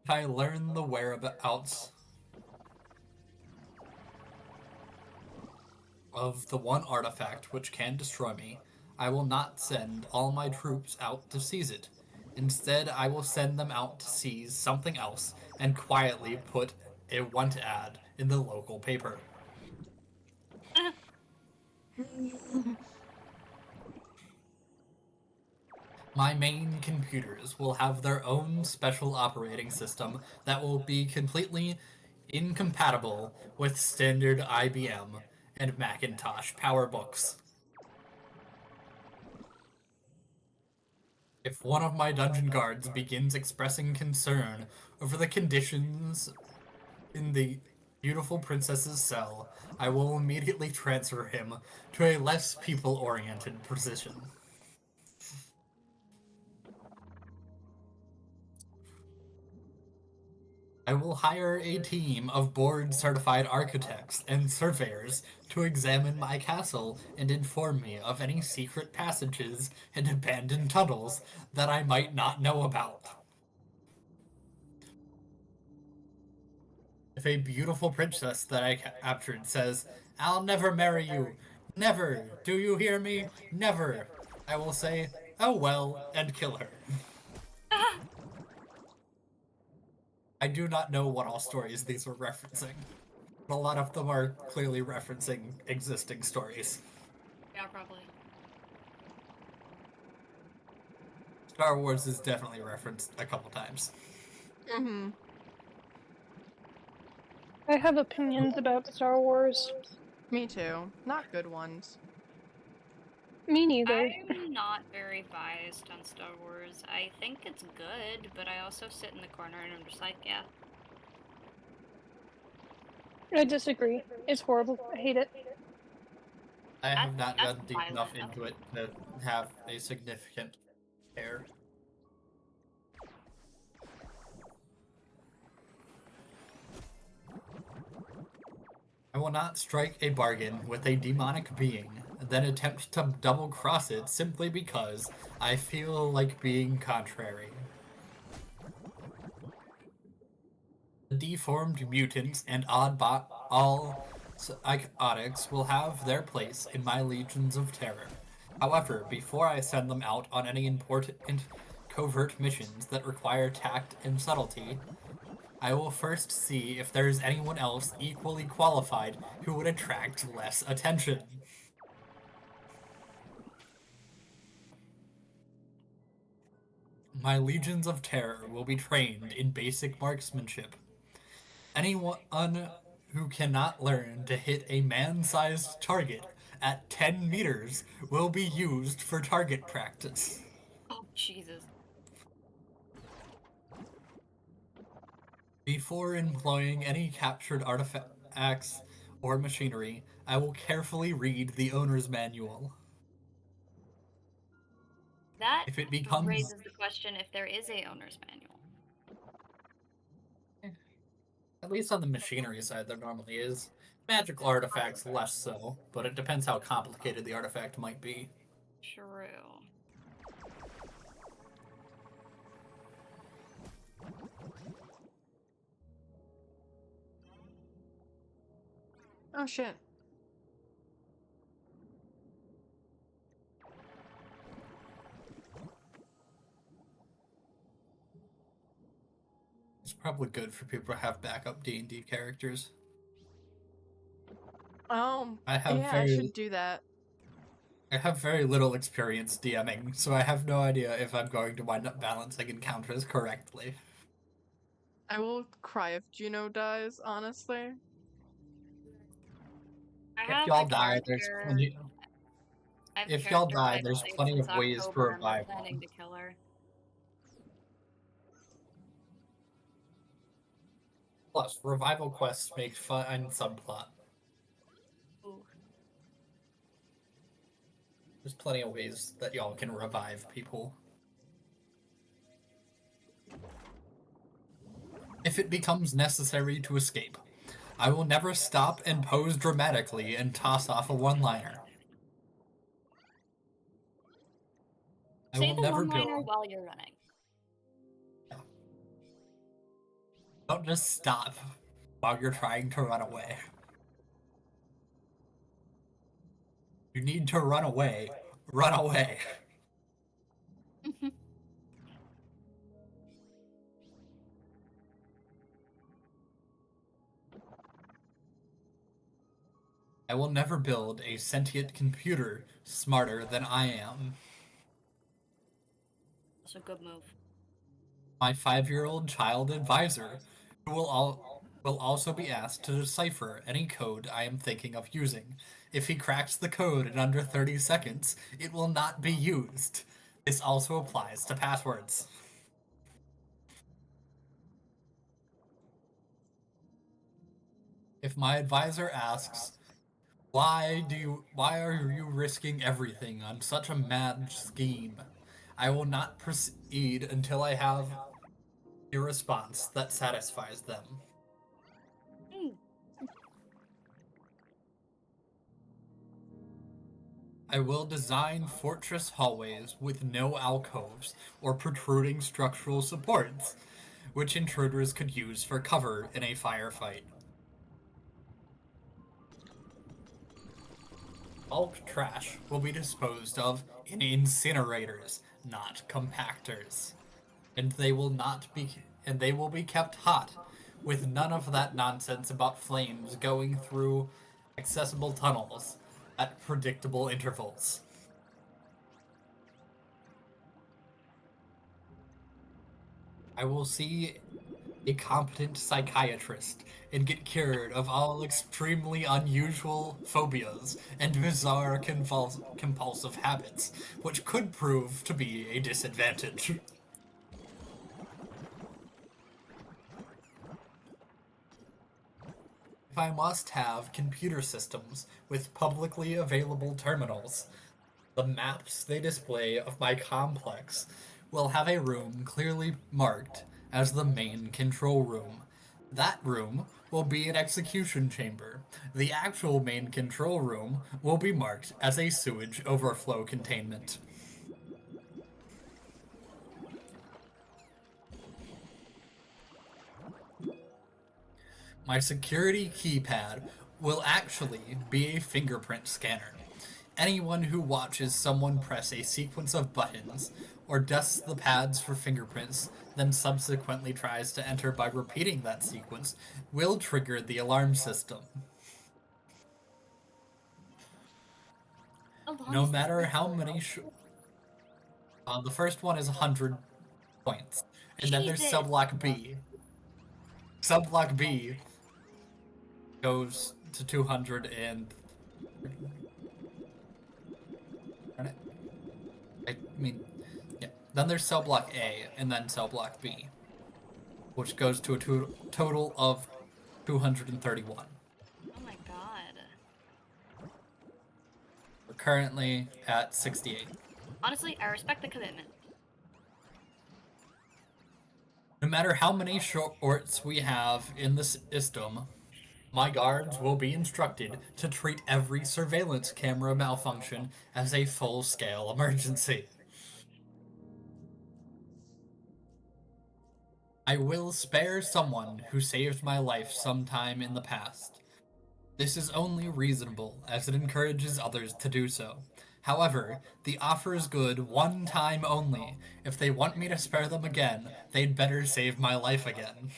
If I learn the whereabouts of the one artifact which can destroy me, I will not send all my troops out to seize it. Instead, I will send them out to seize something else and quietly put a want ad in the local paper. My main computers will have their own special operating system that will be completely incompatible with standard IBM and Macintosh PowerBooks. If one of my dungeon guards begins expressing concern over the conditions in the beautiful princess's cell, I will immediately transfer him to a less people-oriented position. I will hire a team of board-certified architects and surveyors to examine my castle and inform me of any secret passages and abandoned tunnels that I might not know about. If a beautiful princess that I captured says, "I'll never marry you, never, do you hear me? Never," I will say, "Oh well," and kill her. I do not know what all stories these were referencing, but a lot of them are clearly referencing existing stories. Yeah, probably. Star Wars is definitely referenced a couple times. Mm-hmm. I have opinions about Star Wars. Me too. Not good ones. Me neither. I'm not very biased on Star Wars. I think it's good, but I also sit in the corner and I'm just like, yeah. I disagree. It's horrible. I hate it. I have not That's gotten deep enough violent. into it to have a significant care. I will not strike a bargain with a demonic being, then attempt to double-cross it simply because I feel like being contrary. The deformed mutants and oddball psychotics will have their place in my legions of terror. However, before I send them out on any important covert missions that require tact and subtlety, I will first see if there is anyone else equally qualified who would attract less attention. My legions of terror will be trained in basic marksmanship. Anyone who cannot learn to hit a man-sized target at 10 meters will be used for target practice. Oh, Jesus. Before employing any captured artifacts or machinery, I will carefully read the owner's manual. That If it becomes raises the question if there is a owner's manual. At least on the machinery side, there normally is. Magical artifacts, less so, but it depends how complicated the artifact might be. True. Oh shit. It's probably good for people to have backup D&D characters. I have Yeah, I should do that. I have very little experience DMing, so I have no idea if I'm going to wind up balancing encounters correctly. I will cry if Juno dies, honestly. I If have y'all a die, there's character. plenty. I have a If y'all character die, I've there's played plenty since of ways to October, and we're revive planning them. to kill her. Plus, revival quests make fun subplot. Ooh. There's plenty of ways that y'all can revive people. If it becomes necessary to escape, I will never stop and pose dramatically and toss off a one-liner. I Say will the never one-liner build. while you're running. Don't just stop while you're trying to run away. You need to run away. Run away. I will never build a sentient computer smarter than I am. That's a good move. My 5-year-old child advisor, who will also be asked to decipher any code I am thinking of using. If he cracks the code in under 30 seconds, it will not be used. This also applies to passwords. If my advisor asks, why are you risking everything on such a mad scheme? I will not proceed until I have a response that satisfies them. I will design fortress hallways with no alcoves or protruding structural supports, which intruders could use for cover in a firefight. Bulk trash will be disposed of in incinerators, not compactors. And they will be kept hot, with none of that nonsense about flames going through accessible tunnels at predictable intervals. I will see a competent psychiatrist and get cured of all extremely unusual phobias and bizarre compulsive habits, which could prove to be a disadvantage. If I must have computer systems with publicly available terminals, the maps they display of my complex will have a room clearly marked as the main control room. That room will be an execution chamber. The actual main control room will be marked as a sewage overflow containment. My security keypad will actually be a fingerprint scanner. Anyone who watches someone press a sequence of buttons or dusts the pads for fingerprints, then subsequently tries to enter by repeating that sequence, will trigger the alarm system. No matter how many. The first one is 100 points. And then there's Jesus. subblock B. Subblock B goes to 200 and. I mean, yeah. Then there's cell block A, and then cell block B, which goes to a total of 231. Oh my god. We're currently at 68. Honestly, I respect the commitment. No matter how many shorts we have in the system, my guards will be instructed to treat every surveillance camera malfunction as a full-scale emergency. I will spare someone who saved my life sometime in the past. This is only reasonable, as it encourages others to do so. However, the offer is good one time only. If they want me to spare them again, they'd better save my life again.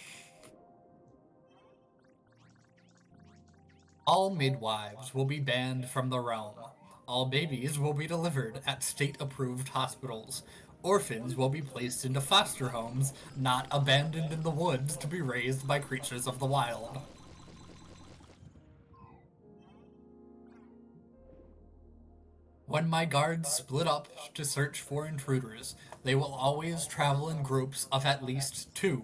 All midwives will be banned from the realm. All babies will be delivered at state-approved hospitals. Orphans will be placed into foster homes, not abandoned in the woods to be raised by creatures of the wild. When my guards split up to search for intruders, they will always travel in groups of at least 2.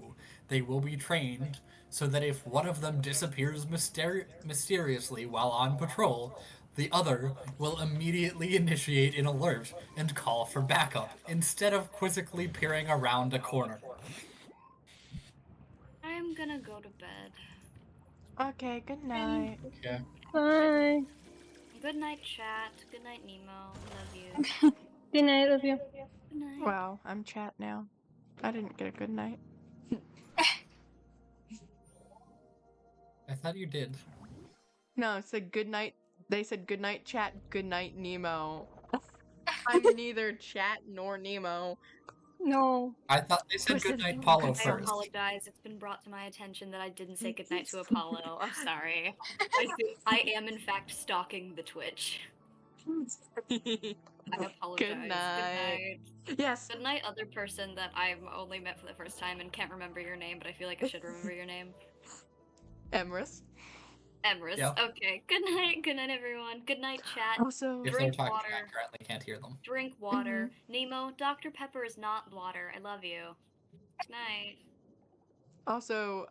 They will be trained so that if one of them disappears mysteriously while on patrol, the other will immediately initiate an alert and call for backup, instead of quizzically peering around a corner. I'm gonna go to bed. Okay, good night. Okay. Bye. Good night, chat. Good night, Nemo. Love you. Good night, love you. Good night. Wow, I'm chat now. I didn't get a good night. I thought you did. No, it said good night. They said good night, chat. Good night, Nemo. I'm neither chat nor Nemo. No. I thought they said Twisted goodnight, fingers. Paulo I first. apologize. It's been brought to my attention that I didn't say goodnight to Apollo. I'm sorry. I am in fact stalking the Twitch. I apologize. Good night. Yes. Good night, other person that I've only met for the first time and can't remember your name, but I feel like I should remember your name. Emrys. Emrys. Yeah. Okay. Good night. Good night, everyone. Good night, chat. Also, If they're Drink talking, water. I currently can't hear them. Drink water. Nemo, Dr. Pepper is not water. I love you. Good night. Also,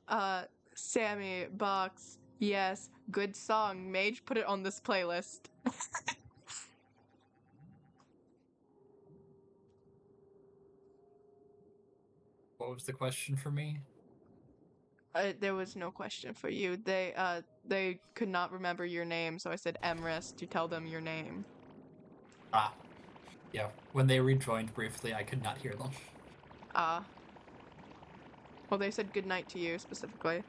Sammy, Box, yes, good song. Mage put it on this playlist. What was the question for me? There was no question for you. They could not remember your name, so I said Emrys to tell them your name. Ah. Yeah, when they rejoined briefly, I could not hear them. Ah. Well, they said good night to you specifically.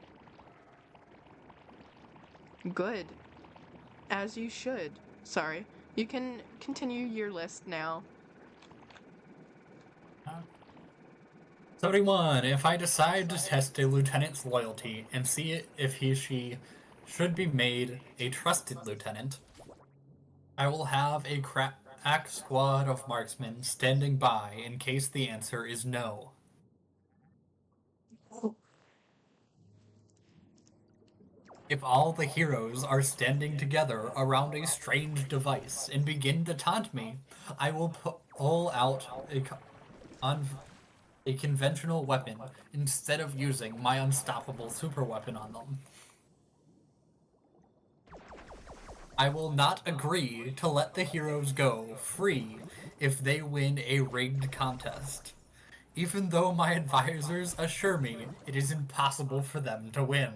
Good. As you should. Sorry. You can continue your list now. 71. If I decide to test a lieutenant's loyalty and see if she should be made a trusted lieutenant, I will have a crack squad of marksmen standing by in case the answer is no. If all the heroes are standing together around a strange device and begin to taunt me, I will pull out a conventional weapon instead of using my unstoppable super weapon on them. I will not agree to let the heroes go free if they win a rigged contest, even though my advisors assure me it is impossible for them to win.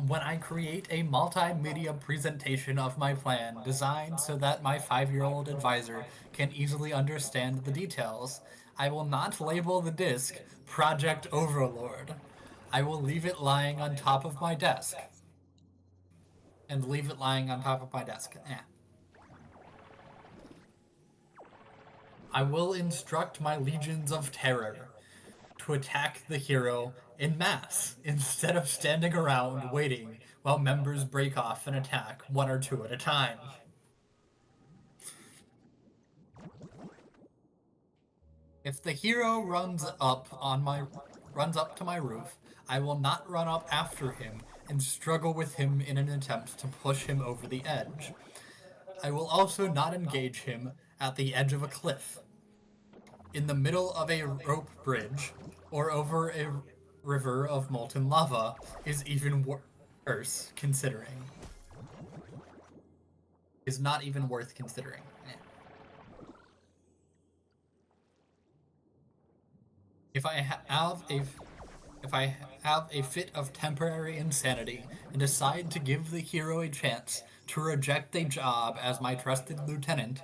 When I create a multimedia presentation of my plan designed so that my 5-year-old advisor can easily understand the details, I will not label the disc Project Overlord. I will leave it lying on top of my desk. And leave it lying on top of my desk. I will instruct my legions of terror to attack the hero en masse instead of standing around waiting while members break off and attack 1 or 2 at a time. If the hero runs up to my roof, I will not run up after him and struggle with him in an attempt to push him over the edge. I will also not engage him at the edge of a cliff, in the middle of a rope bridge, or over a river of molten lava, is even worse, considering. is not even worth considering. If I have a fit of temporary insanity and decide to give the hero a chance to reject a job as my trusted lieutenant,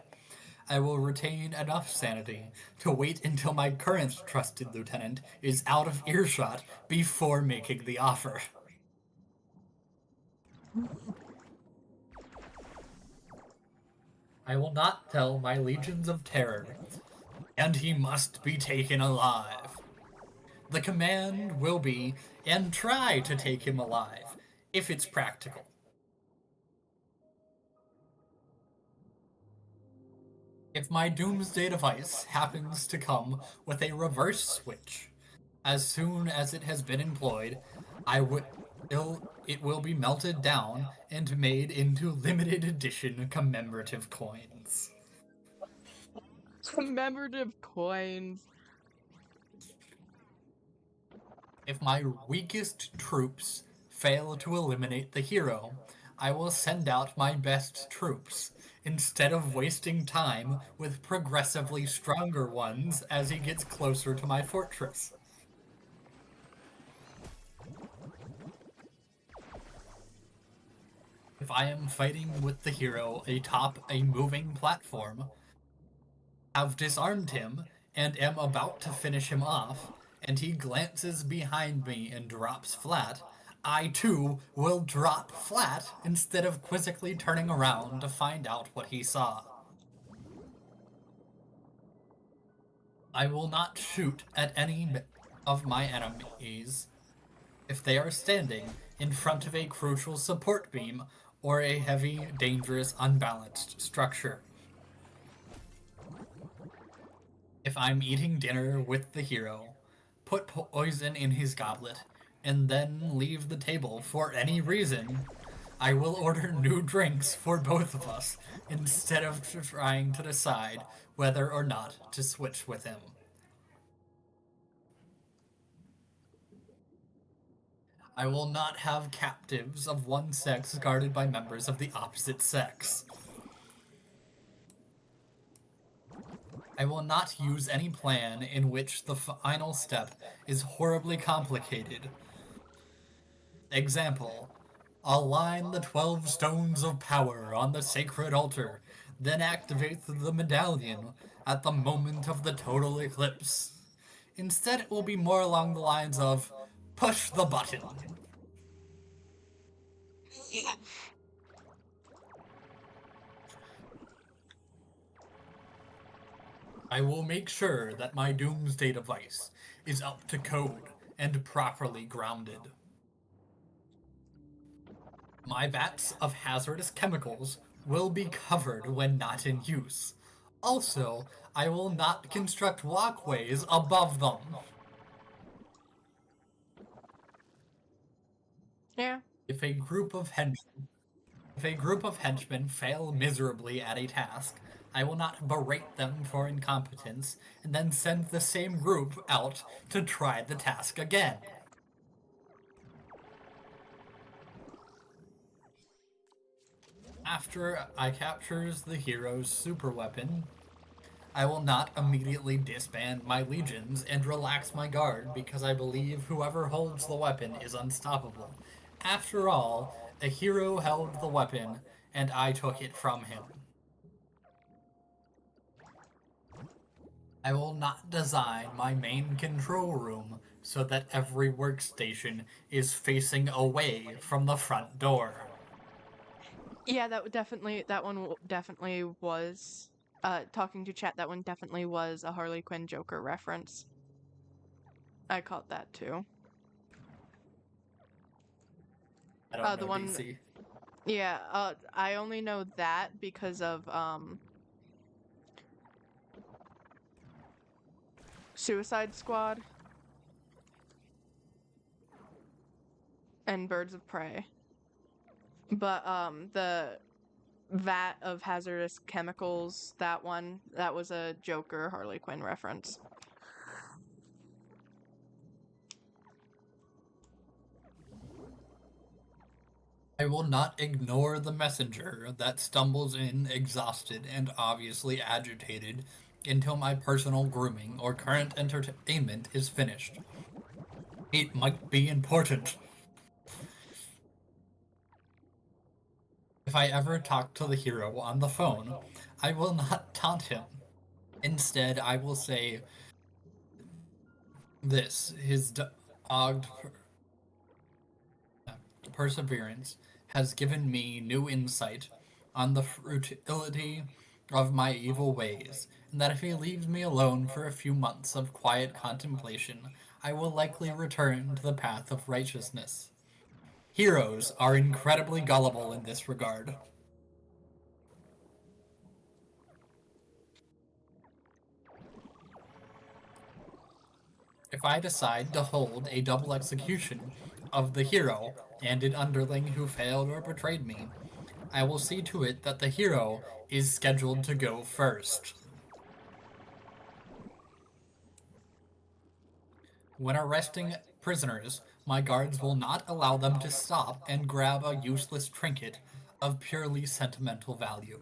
I will retain enough sanity to wait until my current trusted lieutenant is out of earshot before making the offer. I will not tell my legions of terror, and he must be taken alive. The command will be, and try to take him alive, if it's practical. If my doomsday device happens to come with a reverse switch, as soon as it has been employed, it will be melted down and made into limited edition commemorative coins. Commemorative coins. If my weakest troops fail to eliminate the hero, I will send out my best troops, instead of wasting time with progressively stronger ones as he gets closer to my fortress. If I am fighting with the hero atop a moving platform, have disarmed him, and am about to finish him off, and he glances behind me and drops flat, I too will drop flat instead of quizzically turning around to find out what he saw. I will not shoot at any of my enemies if they are standing in front of a crucial support beam or a heavy, dangerous, unbalanced structure. If I'm eating dinner with the hero, put poison in his goblet, and then leave the table for any reason, I will order new drinks for both of us instead of trying to decide whether or not to switch with him. I will not have captives of one sex guarded by members of the opposite sex. I will not use any plan in which the final step is horribly complicated. Example, align the 12 stones of power on the sacred altar, then activate the medallion at the moment of the total eclipse. Instead, it will be more along the lines of, push the button. I will make sure that my doomsday device is up to code and properly grounded. My vats of hazardous chemicals will be covered when not in use. Also, I will not construct walkways above them. Yeah. If a group of henchmen fail miserably at a task, I will not berate them for incompetence and then send the same group out to try the task again. After I captures the hero's superweapon, I will not immediately disband my legions and relax my guard because I believe whoever holds the weapon is unstoppable. After all, a hero held the weapon, and I took it from him. I will not design my main control room so that every workstation is facing away from the front door. Yeah, that one definitely was, talking to chat, that one definitely was a Harley Quinn Joker reference. I caught that too. I don't The know one, DC. yeah, I only know that because of, Suicide Squad and Birds of Prey. But, the vat of hazardous chemicals, that was a Joker Harley Quinn reference. will not ignore the messenger that stumbles in exhausted and obviously agitated until my personal grooming or current entertainment is finished. It might be important. If I ever talk to the hero on the phone, I will not taunt him. Instead, I will say this: his dogged perseverance has given me new insight on the futility of my evil ways, and that if he leaves me alone for a few months of quiet contemplation, I will likely return to the path of righteousness. Heroes are incredibly gullible in this regard. If I decide to hold a double execution of the hero and an underling who failed or betrayed me, I will see to it that the hero is scheduled to go first. When arresting prisoners, my guards will not allow them to stop and grab a useless trinket of purely sentimental value.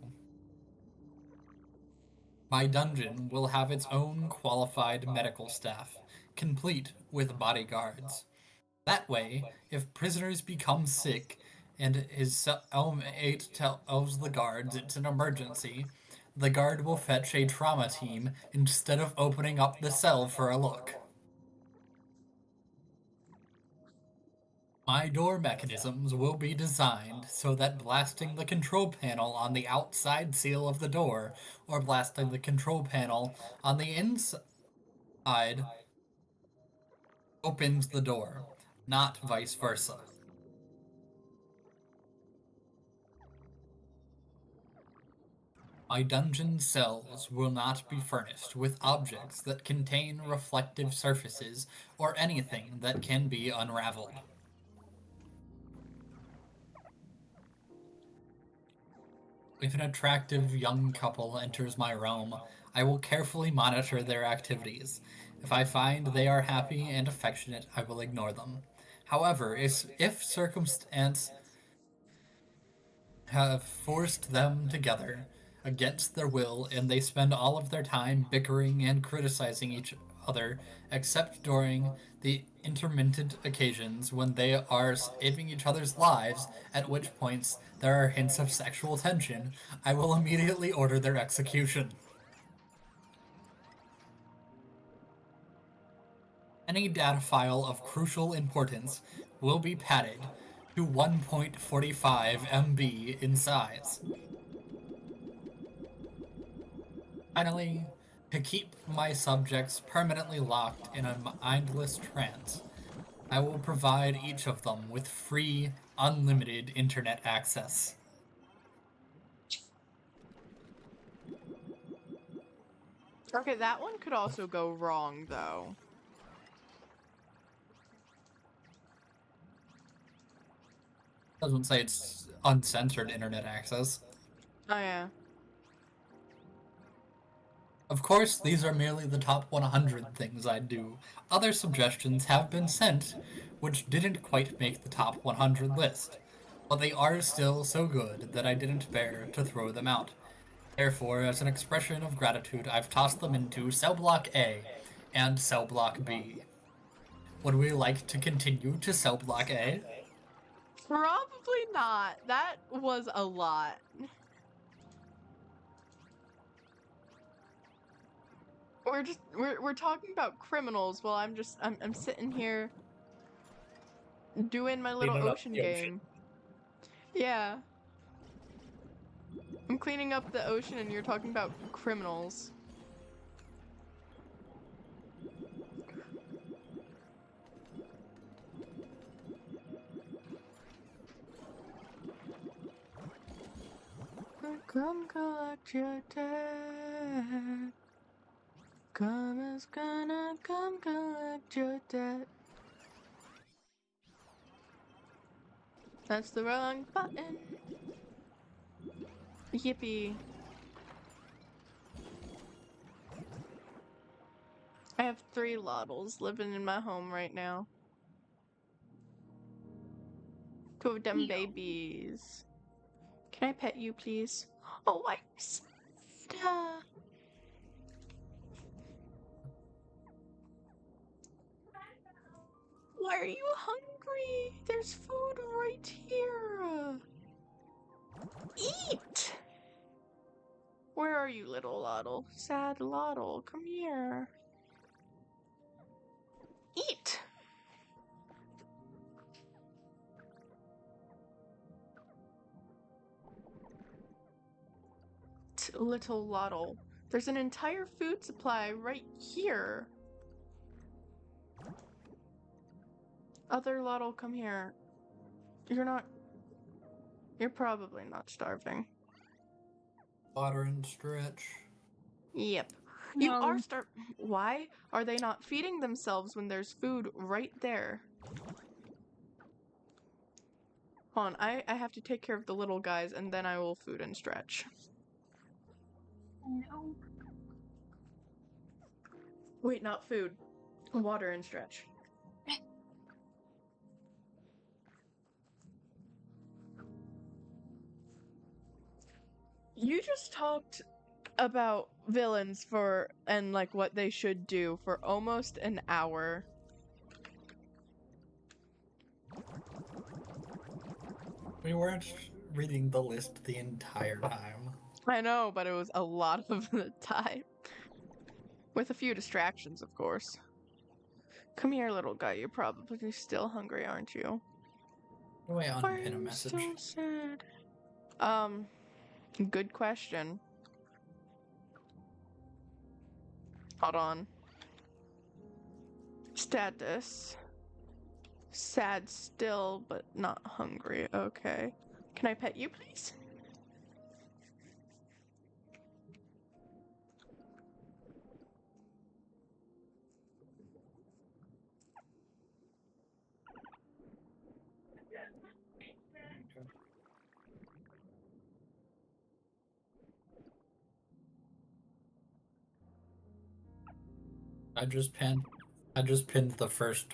My dungeon will have its own qualified medical staff, complete with bodyguards. That way, if prisoners become sick and his cellmate tells the guards it's an emergency, the guard will fetch a trauma team instead of opening up the cell for a look. My door mechanisms will be designed so that blasting the control panel on the outside seal of the door or blasting the control panel on the inside opens the door, not vice versa. My dungeon cells will not be furnished with objects that contain reflective surfaces or anything that can be unraveled. If an attractive young couple enters my realm, I will carefully monitor their activities. If I find they are happy and affectionate, I will ignore them. However, if circumstance have forced them together against their will, and they spend all of their time bickering and criticizing each other, except during the intermittent occasions when they are saving each other's lives, at which points there are hints of sexual tension, I will immediately order their execution. Any data file of crucial importance will be padded to 1.45 MB in size. Finally, to keep my subjects permanently locked in a mindless trance, I will provide each of them with free, unlimited internet access. Okay, that one could also go wrong, though. Doesn't say it's uncensored internet access. Oh, yeah. Of course, these are merely the top 100 things I'd do. Other suggestions have been sent, which didn't quite make the top 100 list, but they are still so good that I didn't bear to throw them out. Therefore, as an expression of gratitude, I've tossed them into Cell Block A and Cell Block B. Would we like to continue to Cell Block A? Probably not. That was a lot. We're talking about criminals while I'm sitting here doing my little Cleaning up ocean the ocean. game. Yeah. I'm cleaning up the ocean and you're talking about criminals. Come collect your debt. Karma's gonna come collect your debt. That's the wrong button. Yippee. I have 3 Lottles living in my home right now. Two of them Yo. babies. Can I pet you, please? Oh, I Why are you hungry? There's food right here. Eat! Where are you, little Loddle? Sad Loddle, come here. Eat! Little Loddle. There's an entire food supply right here. Other Loddle, come here. You're probably not starving. Water and stretch. Yep. You are Why are they not feeding themselves when there's food right there? Hold on, I have to take care of the little guys and then I will food and stretch. No. Wait, not food. Water and stretch. You just talked about villains and like what they should do for almost an hour. We weren't reading the list the entire time. I know, but it was a lot of the time. With a few distractions, of course. Come here, little guy. You're probably still hungry, aren't you? Do I Why are unpin a you message? still sad? Good question. Hold on. Status. Sad still, but not hungry. Okay. Can I pet you, please? I just pinned the first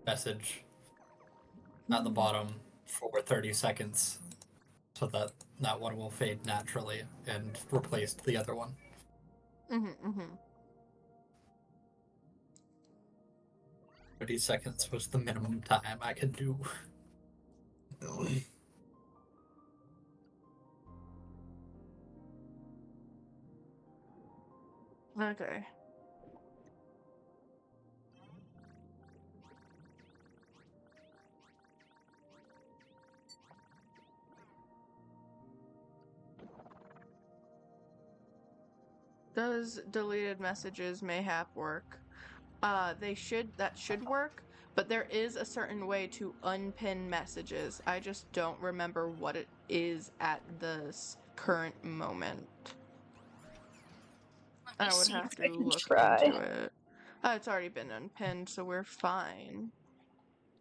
message at the bottom for 30 seconds so that that one will fade naturally and replaced the other one. 30 seconds was the minimum time I could do. Okay. Does deleted messages mayhap work? That should work, but there is a certain way to unpin messages. I just don't remember what it is at this current moment. I would have to look into it. It's already been unpinned, so we're fine.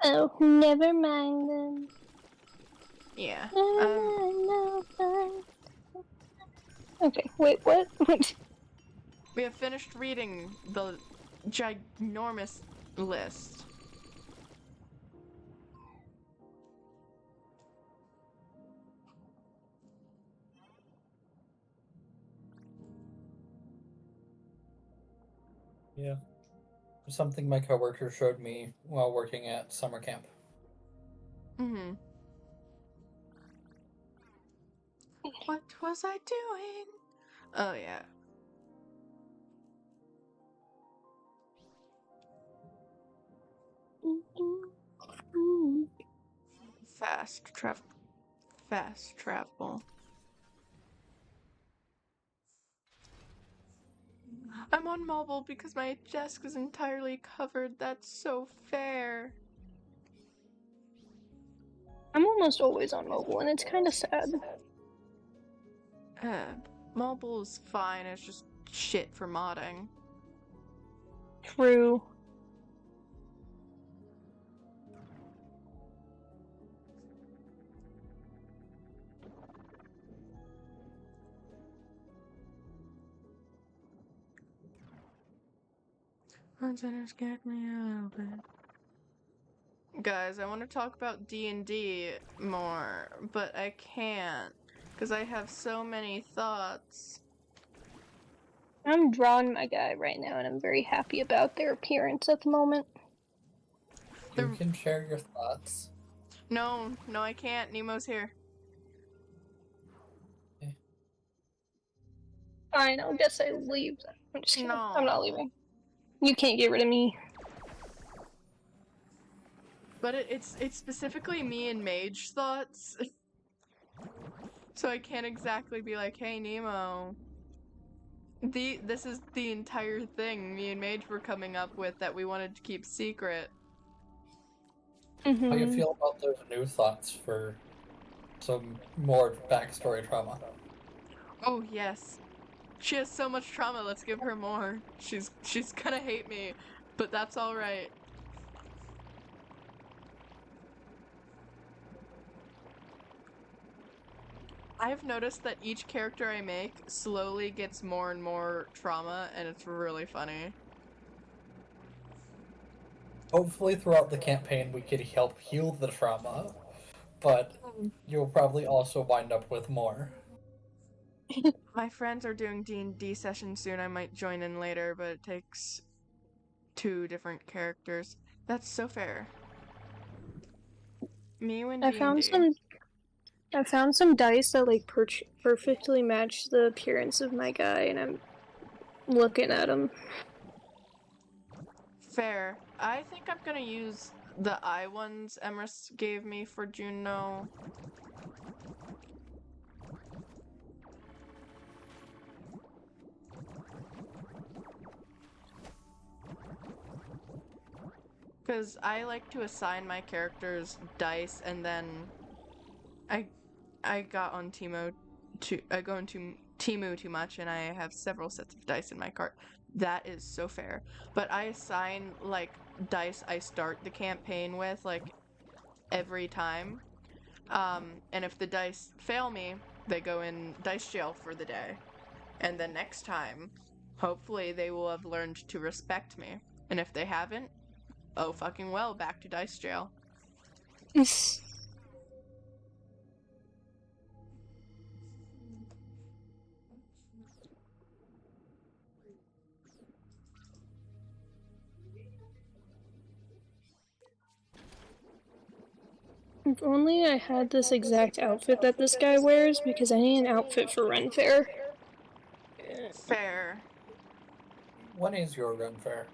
Oh, never mind then. Yeah. Okay, wait, what? We have finished reading the ginormous list. Yeah. Something my coworker showed me while working at summer camp. Mm-hmm. What was I doing? Oh, yeah. Fast travel. I'm on mobile because my desk is entirely covered. That's so fair. I'm almost always on mobile, and it's kind of sad. Mobile's fine. It's just shit for modding. True. That scared me a little bit. Guys, I want to talk about D&D more, but I can't because I have so many thoughts. I'm drawing my guy right now, and I'm very happy about their appearance at the moment. You can share your thoughts. No, I can't. Nemo's here. Fine, I guess I leave. I'm just kidding. No. I'm not leaving. You can't get rid of me. But it's specifically me and Mage thoughts. So I can't exactly be like, hey Nemo. This is the entire thing me and Mage were coming up with that we wanted to keep secret. How do you feel about those new thoughts for some more backstory trauma? Oh yes. She has so much trauma, let's give her more. She's gonna hate me, but that's alright. I've noticed that each character I make slowly gets more and more trauma, and it's really funny. Hopefully throughout the campaign we could help heal the trauma, but you'll probably also wind up with more. My friends are doing D&D sessions soon. I might join in later, but it takes 2 different characters. That's so fair. Me and I D&D. found some dice that like perfectly match the appearance of my guy, and I'm looking at them. Fair. I think I'm gonna use the eye ones Emrys gave me for Juno. Because I like to assign my characters dice, and then I got on I go into Temu too much, and I have several sets of dice in my cart. That is so fair. But I assign like dice I start the campaign with like every time. And if the dice fail me, they go in dice jail for the day. And then next time, hopefully they will have learned to respect me. And if they haven't, oh fucking well, back to dice jail. If only I had this exact outfit that this guy wears, because I need an outfit for Ren Fair. Fair. When is your run fair?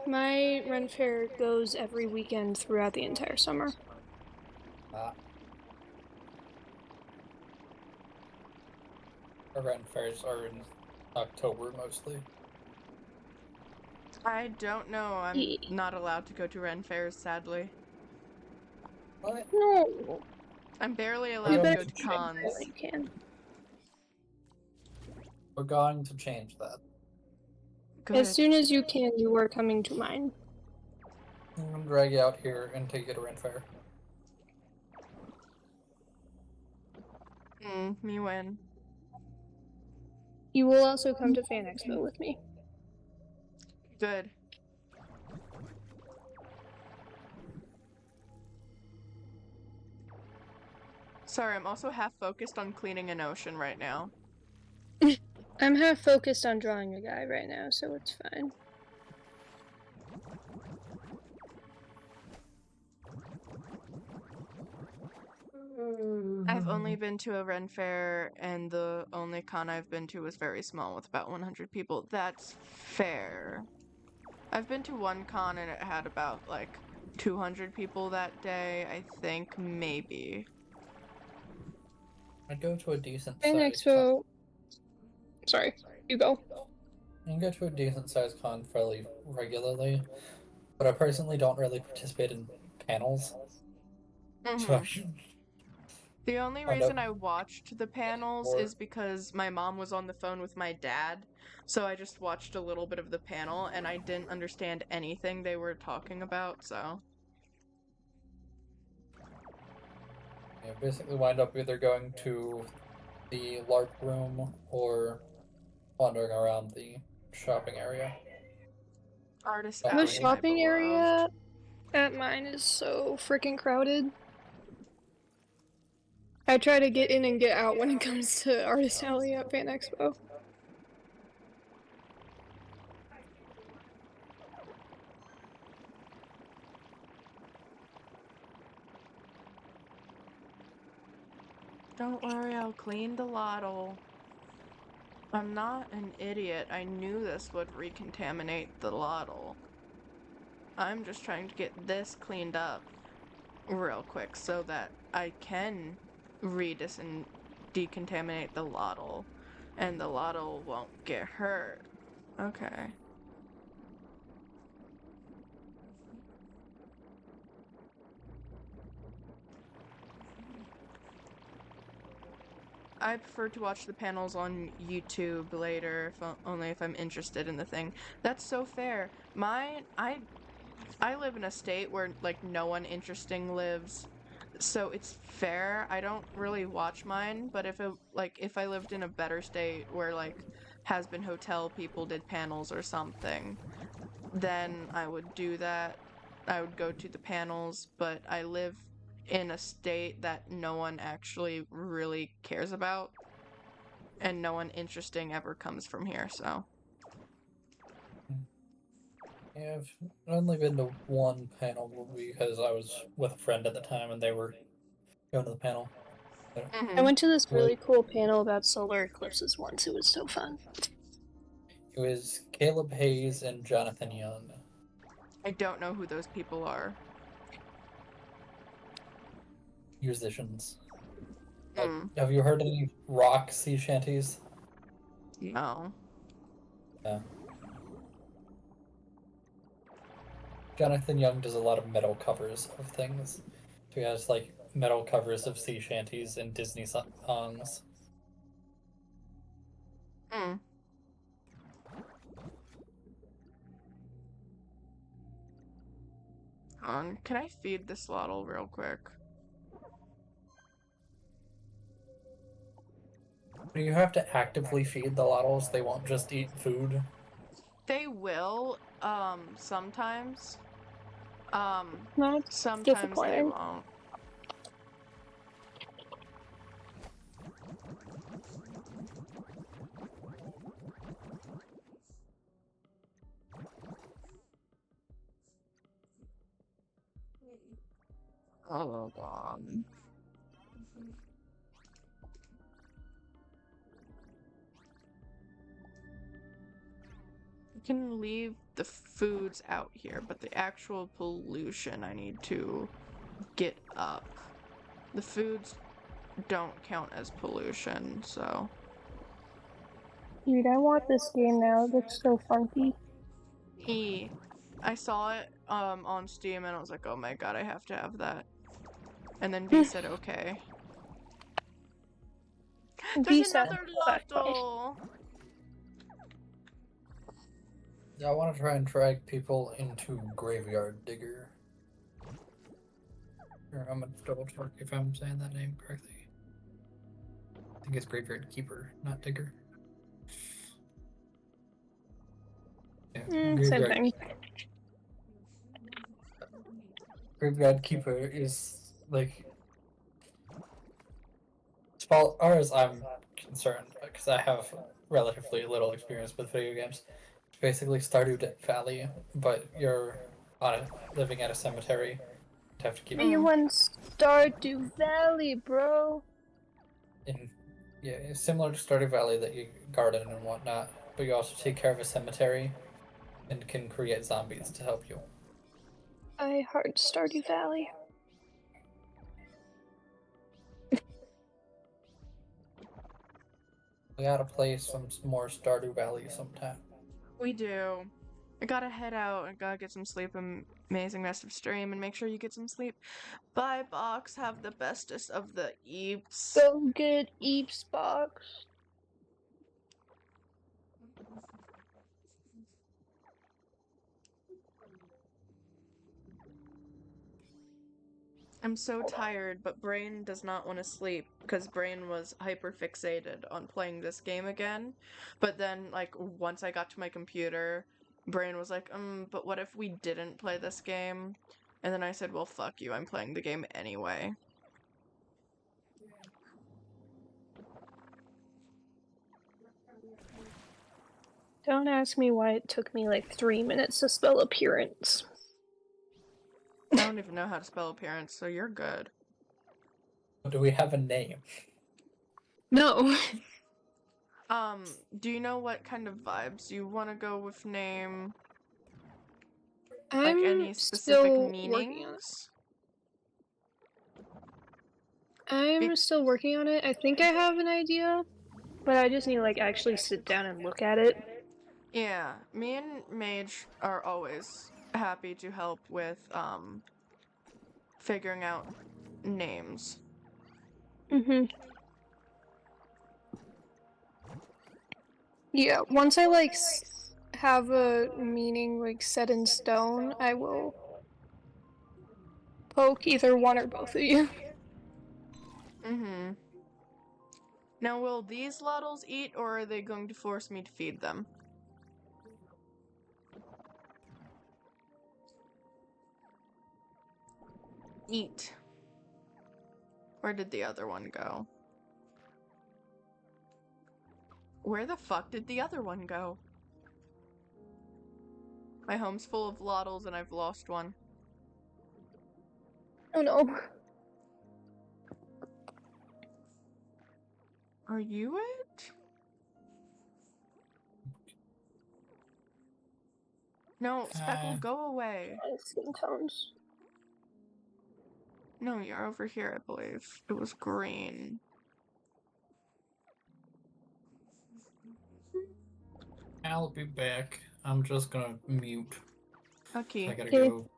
My Ren Fair goes every weekend throughout the entire summer. Our run fairs are in October mostly. I don't know. I'm not allowed to go to Ren fairs, sadly. What? No. I'm barely allowed to go to cons. You can. We're going to change that. Good. As soon as you can, you are coming to mine. I'm gonna drag you out here and take you to Ren Fair. Me win. You will also come to Fan Expo with me. Good. Sorry, I'm also half focused on cleaning an ocean right now. I'm half focused on drawing a guy right now, so it's fine. I've only been to a Ren fair, and the only con I've been to was very small with about 100 people. That's fair. I've been to one con and it had about like 200 people that day, I think, maybe. I'd go to a decent Fan sized Expo. con. Sorry, you go. I can go to a decent sized con fairly regularly, but I personally don't really participate in panels. So I should... The only reason I watched the panels is because my mom was on the phone with my dad, so I just watched a little bit of the panel and I didn't understand anything they were talking about, so. Yeah, basically wind up either going to the LARP room or wandering around the shopping area. Artist The alley, shopping my area. beloved. Mine is so freaking crowded. I try to get in and get out when it comes to Artist Alley at Fan Expo. Don't worry, I'll clean the lottle. I'm not an idiot. I knew this would recontaminate the lottle. I'm just trying to get this cleaned up real quick so that I can and decontaminate the lottle, and the lottle won't get hurt. Okay. I prefer to watch the panels on YouTube later, only if I'm interested in the thing. That's so fair. I live in a state where like no one interesting lives, so it's fair. I don't really watch mine, but if I lived in a better state where like has been hotel people did panels or something, then I would do that. I would go to the panels, but I live in a state that no one actually really cares about, and no one interesting ever comes from here, so. Yeah, I've only been to one panel because I was with a friend at the time and they were going to the panel. I went to this really cool panel about solar eclipses once. It was so fun. It was Caleb Hayes and Jonathan Young. I don't know who those people are. Musicians. Mm. Have you heard any rock sea shanties? No. Yeah. Jonathan Young does a lot of metal covers of things. So he has like metal covers of sea shanties and Disney songs. Mm. Can I feed this lottle real quick? You have to actively feed the lottles, they won't just eat food. They will, sometimes. Not Sometimes they disappointing. won't. Oh, God. You can leave the foods out here, but the actual pollution I need to get up. The foods don't count as pollution, so. Dude, I want this game now. It looks so funky. I saw it on Steam and I was like, oh my god, I have to have that. And then B said okay. There's another lotto! Yeah, I want to try and drag people into Graveyard Digger. Here, I'm gonna double check if I'm saying that name correctly. I think it's Graveyard Keeper, not Digger. Yeah, Same thing. Graveyard Keeper is like, as far as I'm concerned, because I have relatively little experience with video games, it's basically Stardew Valley, but you're living at a cemetery. You have to keep. You went Stardew Valley, bro. Yeah, it's similar to Stardew Valley that you garden and whatnot, but you also take care of a cemetery and can create zombies to help you. I heart Stardew Valley. We gotta play some more Stardew Valley sometime. We do. I gotta head out. I gotta get some sleep. Amazing rest of stream, and make sure you get some sleep. Bye, Box. Have the bestest of the eeps. Go get Eeps Box. I'm so tired, but Brain does not want to sleep because Brain was hyper fixated on playing this game again. But then, like, once I got to my computer, Brain was like, but what if we didn't play this game? And then I said, well, fuck you, I'm playing the game anyway. Don't ask me why it took me like 3 minutes to spell appearance. I don't even know how to spell appearance, so you're good. Do we have a name? No. Do you know what kind of vibes you want to go with name? I'm Like any specific still meanings? working on it. I'm still working on it. I think I have an idea, but I just need to like actually sit down and look at it. Yeah, me and Mage are always happy to help with figuring out names. Mm-hmm. Yeah, once I like have a meaning like set in stone, I will poke either one or both of you. Mm-hmm. Now, will these Lottles eat, or are they going to force me to feed them? Eat. Where did the other one go? Where the fuck did the other one go? My home's full of Lottles and I've lost one. Oh no. Are you it? No, Speckle, go away. Skin tones. No, you're over here, I believe. It was green. I'll be back. I'm just gonna mute. Okay. I gotta Okay. go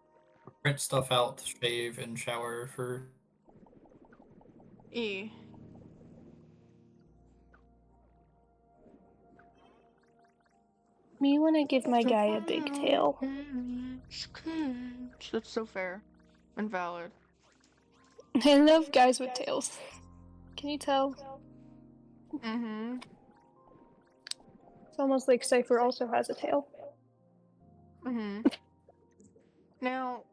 print stuff out, shave, and shower for. E. Me when I give my guy a big tail. That's so fair and valid. I love guys with tails. Can you tell? Mm-hmm. It's almost like Cypher also has a tail. Mm-hmm. Now,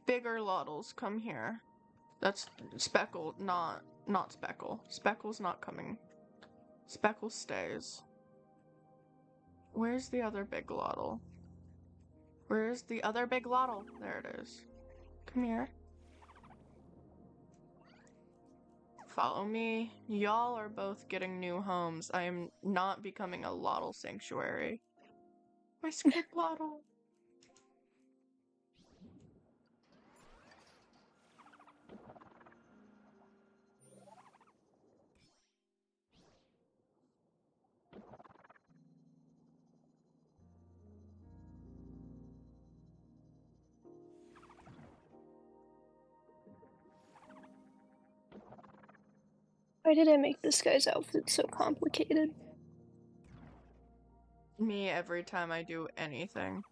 bigger Lottles, come here. That's Speckle, not Speckle. Speckle's not coming. Speckle stays. Where's the other big Lottle? Where's the other big Lottle? There it is. Come here. Follow me. Y'all are both getting new homes. I am not becoming a Lottle sanctuary. My squid Lottle. Why did I make this guy's outfit so complicated? Me every time I do anything.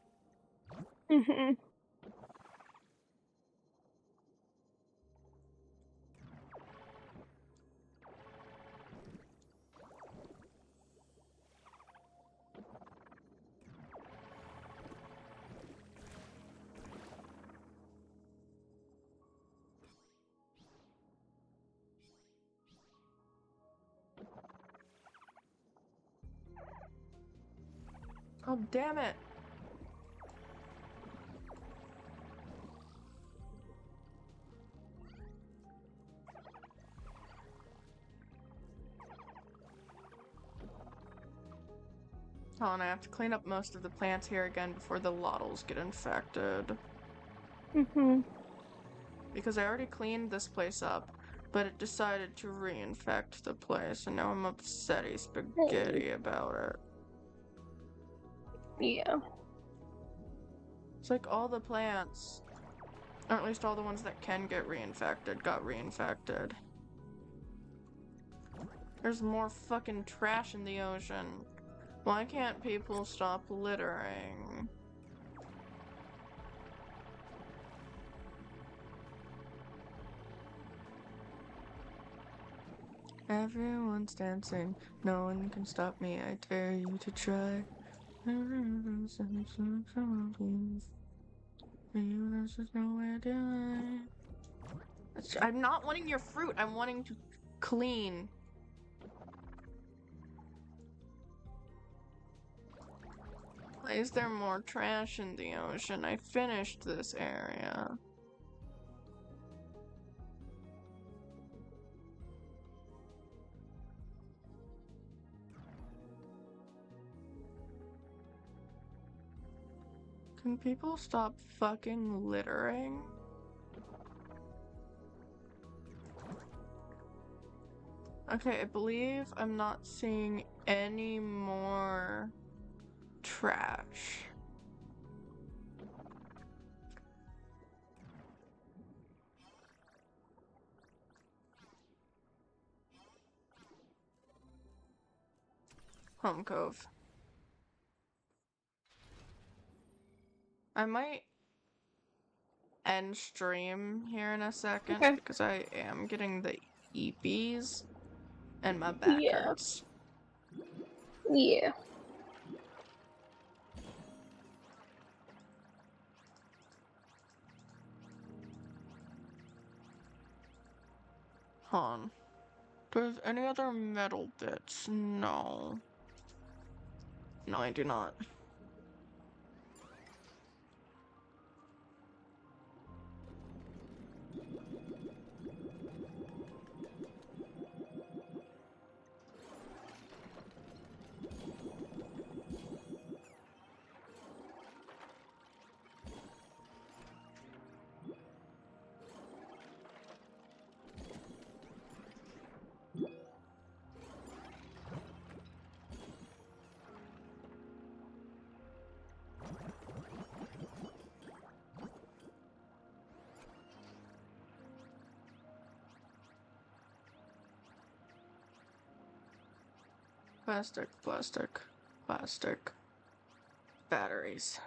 Mm-hmm. Oh, damn it. Oh, and I have to clean up most of the plants here again before the Lottles get infected. Mm-hmm. Because I already cleaned this place up, but it decided to reinfect the place, and now I'm upsetty spaghetti about it. Yeah. It's like all the plants, or at least all the ones that can get reinfected, got reinfected. There's more fucking trash in the ocean. Why can't people stop littering? Everyone's dancing, no one can stop me, I dare you to try. There's just no way to die. I'm not wanting your fruit. I'm wanting to clean. Why is there more trash in the ocean? I finished this area. Can people stop fucking littering? Okay, I believe I'm not seeing any more trash. Home Cove. I might end stream here in a second Okay. because I am getting the eepies and my back Yeah. hurts. Yeah. Hon. There's any other metal bits? No. No, I do not. Plastic, plastic, plastic. Batteries.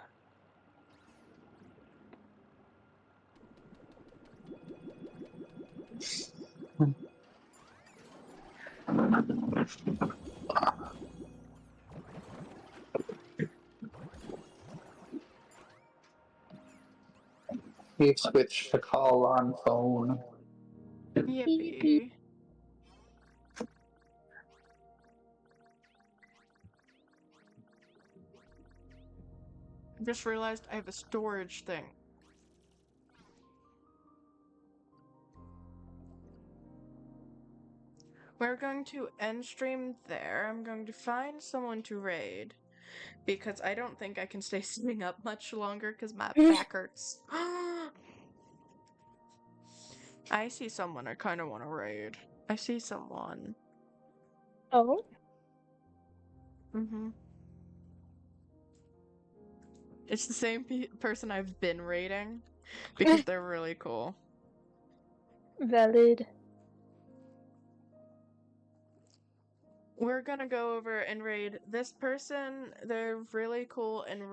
We've switched to call on phone. Yippee. Just realized I have a storage thing. We're going to end stream there. I'm going to find someone to raid. Because I don't think I can stay sitting up much longer because my back hurts. I see someone I kind of want to raid. I see someone. Oh. Mm-hmm. It's the same person I've been raiding because they're really cool. Valid. We're gonna go over and raid this person. They're really cool and really